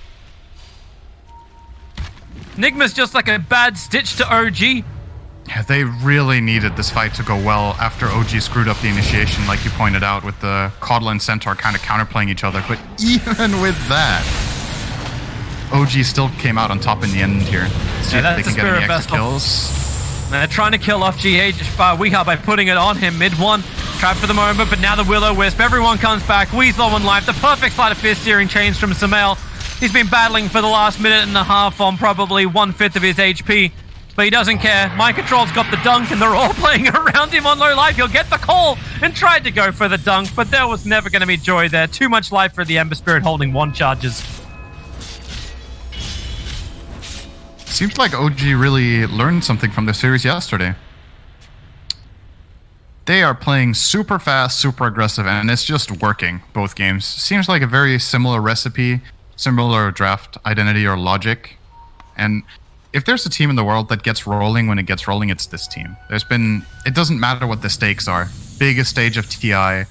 NIGMA's just like a bad stitch to OG. Yeah, they really needed this fight to go well after OG screwed up the initiation, like you pointed out, with the Caudal and Centaur kind of counterplaying each other. But even with that, OG still came out on top in the end here. See if they can get any extra kills. They're trying to kill off GH Weeha by putting it on him mid one. Trapped for the moment, but now the Will-O-Wisp. Everyone comes back. Wee's low on life. The perfect sleight of fist searing chains from Samael. He's been battling for the last minute and a half on probably 1/5 of his HP, but he doesn't care. Mind Control's got the dunk, and they're all playing around him on low life. He'll get the call and tried to go for the dunk, but there was never going to be joy there. Too much life for the Ember Spirit holding 1 charges. Seems like OG really learned something from the series yesterday. They are playing super fast, super aggressive, and it's just working, both games. Seems like a very similar recipe, similar draft identity or logic. And if there's a team in the world that gets rolling when it gets rolling, it's this team. It doesn't matter what the stakes are. Biggest stage of TI.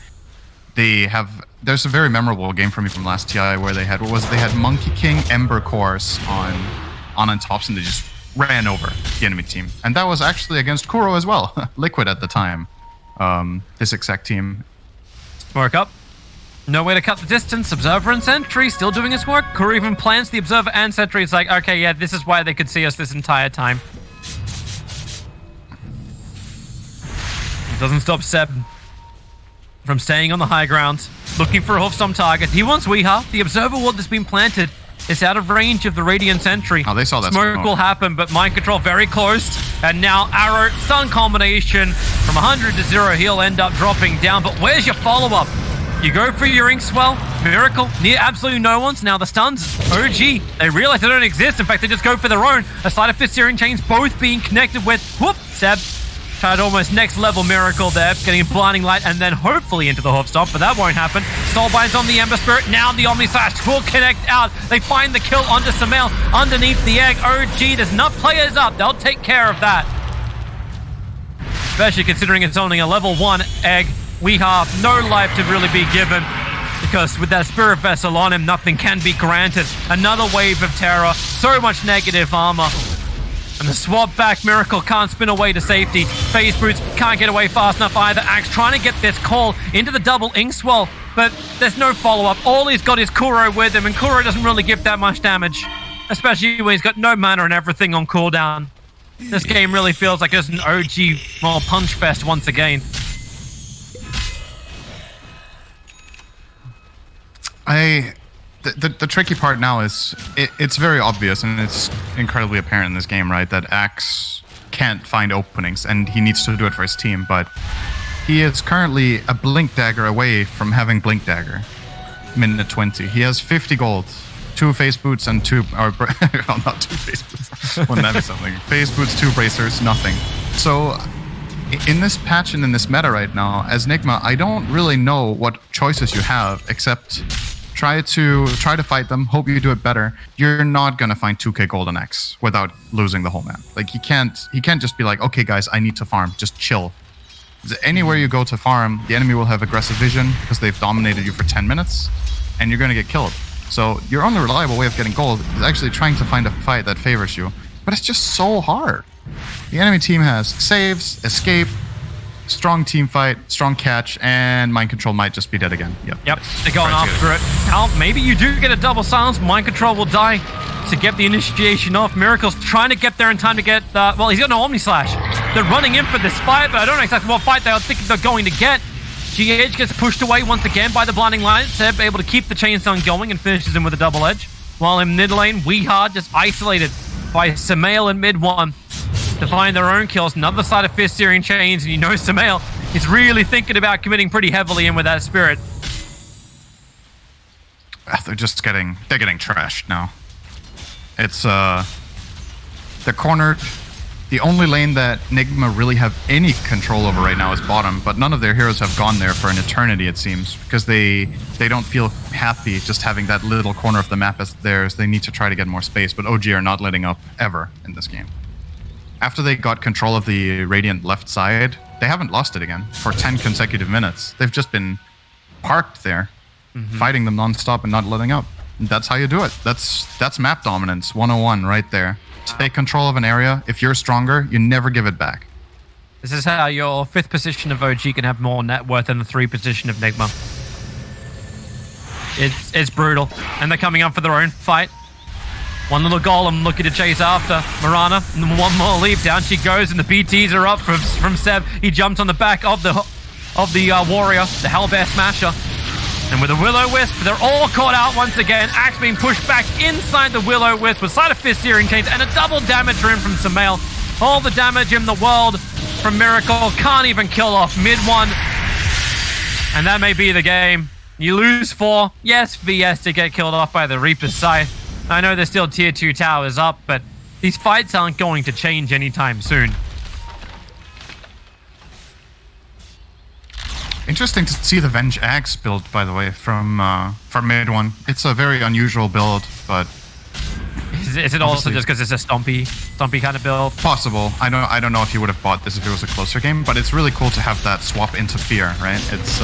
There's a very memorable game for me from last TI where they had Monkey King Ember Cores on tops, and they just ran over the enemy team. And that was actually against Kuro as well, Liquid at the time. This exact team. Smoke up. No way to cut the distance. Observer and Sentry still doing his work. Kuro even plants the Observer and Sentry. It's like, okay, yeah, this is why they could see us this entire time. It doesn't stop Seb from staying on the high ground, looking for a Hoofstorm target. He wants Weeha. The Observer ward that's been planted is out of range of the Radiant Sentry. Oh, they saw that smoke will happen, but Mind Control very close. And now Arrow, stun combination from 100 to 0. He'll end up dropping down, but where's your follow-up? You go for your Inkswell, Miracle, near absolutely no one's. Now the stuns, OG, they realize they don't exist. In fact, they just go for their own. A sleight of fist searing chains both being connected with, Seb. Tried almost next level Miracle there, getting a blinding light and then hopefully into the hoof stop, but that won't happen. Soulbind's on the Ember Spirit, now the Omnislash will connect out. They find the kill onto Samael underneath the egg. OG, there's enough players up, they'll take care of that. Especially considering it's only a level 1 egg. We have no life to really be given, because with that Spirit Vessel on him, nothing can be granted. Another wave of terror, so much negative armor. And the swap back Miracle can't spin away to safety. Phase Boots can't get away fast enough either. Axe trying to get this call into the double Inkswell, but there's no follow-up. All he's got is Kuro with him, and Kuro doesn't really give that much damage, especially when he's got no mana and everything on cooldown. This game really feels like it's an OG punch fest once again. The tricky part now is it's very obvious, and it's incredibly apparent in this game, right, that Axe can't find openings, and he needs to do it for his team, but he is currently a Blink Dagger away from having Blink Dagger. Minute 20. He has 50 gold, 2 Phase Boots and 2... Or, well, not 2 Phase Boots. Wouldn't that be something? Phase Boots, 2 Bracers, nothing. So, in this patch and in this meta right now, as NIGMA, I don't really know what choices you have, except try to fight them, hope you do it better. You're not gonna find 2k golden X without losing the whole map. Like he can't just be like, okay guys, I need to farm, just chill. Anywhere you go to farm, the enemy will have aggressive vision because they've dominated you for 10 minutes, and you're gonna get killed. So your only reliable way of getting gold is actually trying to find a fight that favors you. But it's just so hard. The enemy team has saves, escape, strong team fight, strong catch, and mind control might just be dead again. Yep, they're going after it. Now, maybe you do get a double silence. Mind control will die to get the initiation off. Miracle's trying to get there in time to get, well, he's got no Omni Slash. They're running in for this fight, but I don't know exactly what fight they're thinking they're going to get. GH gets pushed away once again by the Blinding Light. Seb able to keep the chainstone going and finishes him with a double edge. While in mid lane, Weehard just isolated by Samael in mid one to find their own kills. Another side of Fist Searing Chains, and you know Samael is really thinking about committing pretty heavily in with that spirit. They're getting trashed now. It's they're cornered. The only lane that NIGMA really have any control over right now is bottom, but none of their heroes have gone there for an eternity, it seems, because they don't feel happy just having that little corner of the map as theirs. They need to try to get more space, but OG are not letting up ever in this game. After they got control of the Radiant left side, they haven't lost it again for 10 consecutive minutes. They've just been parked there, fighting them non-stop and not letting up. And that's how you do it. That's map dominance 101 right there. Take control of an area. If you're stronger, you never give it back. This is how your 5th position of OG can have more net worth than the 3 position of NIGMA. It's brutal. And they're coming up for their own fight. One little golem looking to chase after Mirana. And one more leap. Down she goes, and the BTs are up from Seb. He jumps on the back of the warrior, the Hellbear Smasher. And with a Will-O-Wisp, they're all caught out once again. Axe being pushed back inside the Will-O-Wisp with side of Fist Searing Chains and a double damage rune from Samael. All the damage in the world from Miracle. Can't even kill off mid one. And that may be the game. You lose 4. Yes, VS to get killed off by the Reaper's Scythe. I know there's still tier 2 towers up, but these fights aren't going to change anytime soon. Interesting to see the Venge Axe build, by the way, from mid one. It's a very unusual build, but is it also just because it's a stompy kind of build? Possible. I don't know if you would have bought this if it was a closer game, but it's really cool to have that swap into Fear, right? It's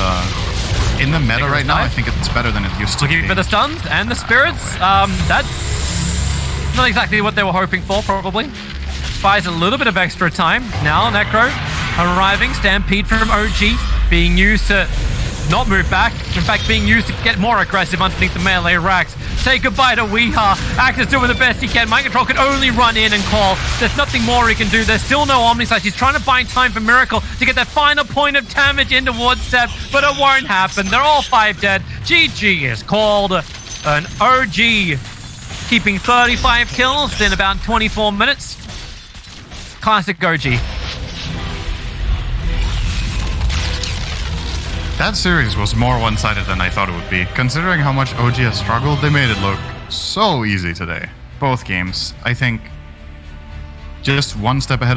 in the meta right now. I think it's better than it used to be. Looking for the stuns and the spirits. That's not exactly what they were hoping for, probably. Buys a little bit of extra time. Now Necro arriving. Stampede from OG being used to not move back. In fact, being used to get more aggressive underneath the melee racks. Say goodbye to Weeha. Axe is doing the best he can. Mind Control can only run in and call. There's nothing more he can do. There's still no Omni Slash. He's trying to buy time for Miracle to get that final point of damage in towards Seb, but it won't happen. They're all 5 dead. GG is called. An OG keeping 35 kills in about 24 minutes. Classic OG. That series was more one-sided than I thought it would be. Considering how much OG has struggled, they made it look so easy today. Both games. I think just one step ahead of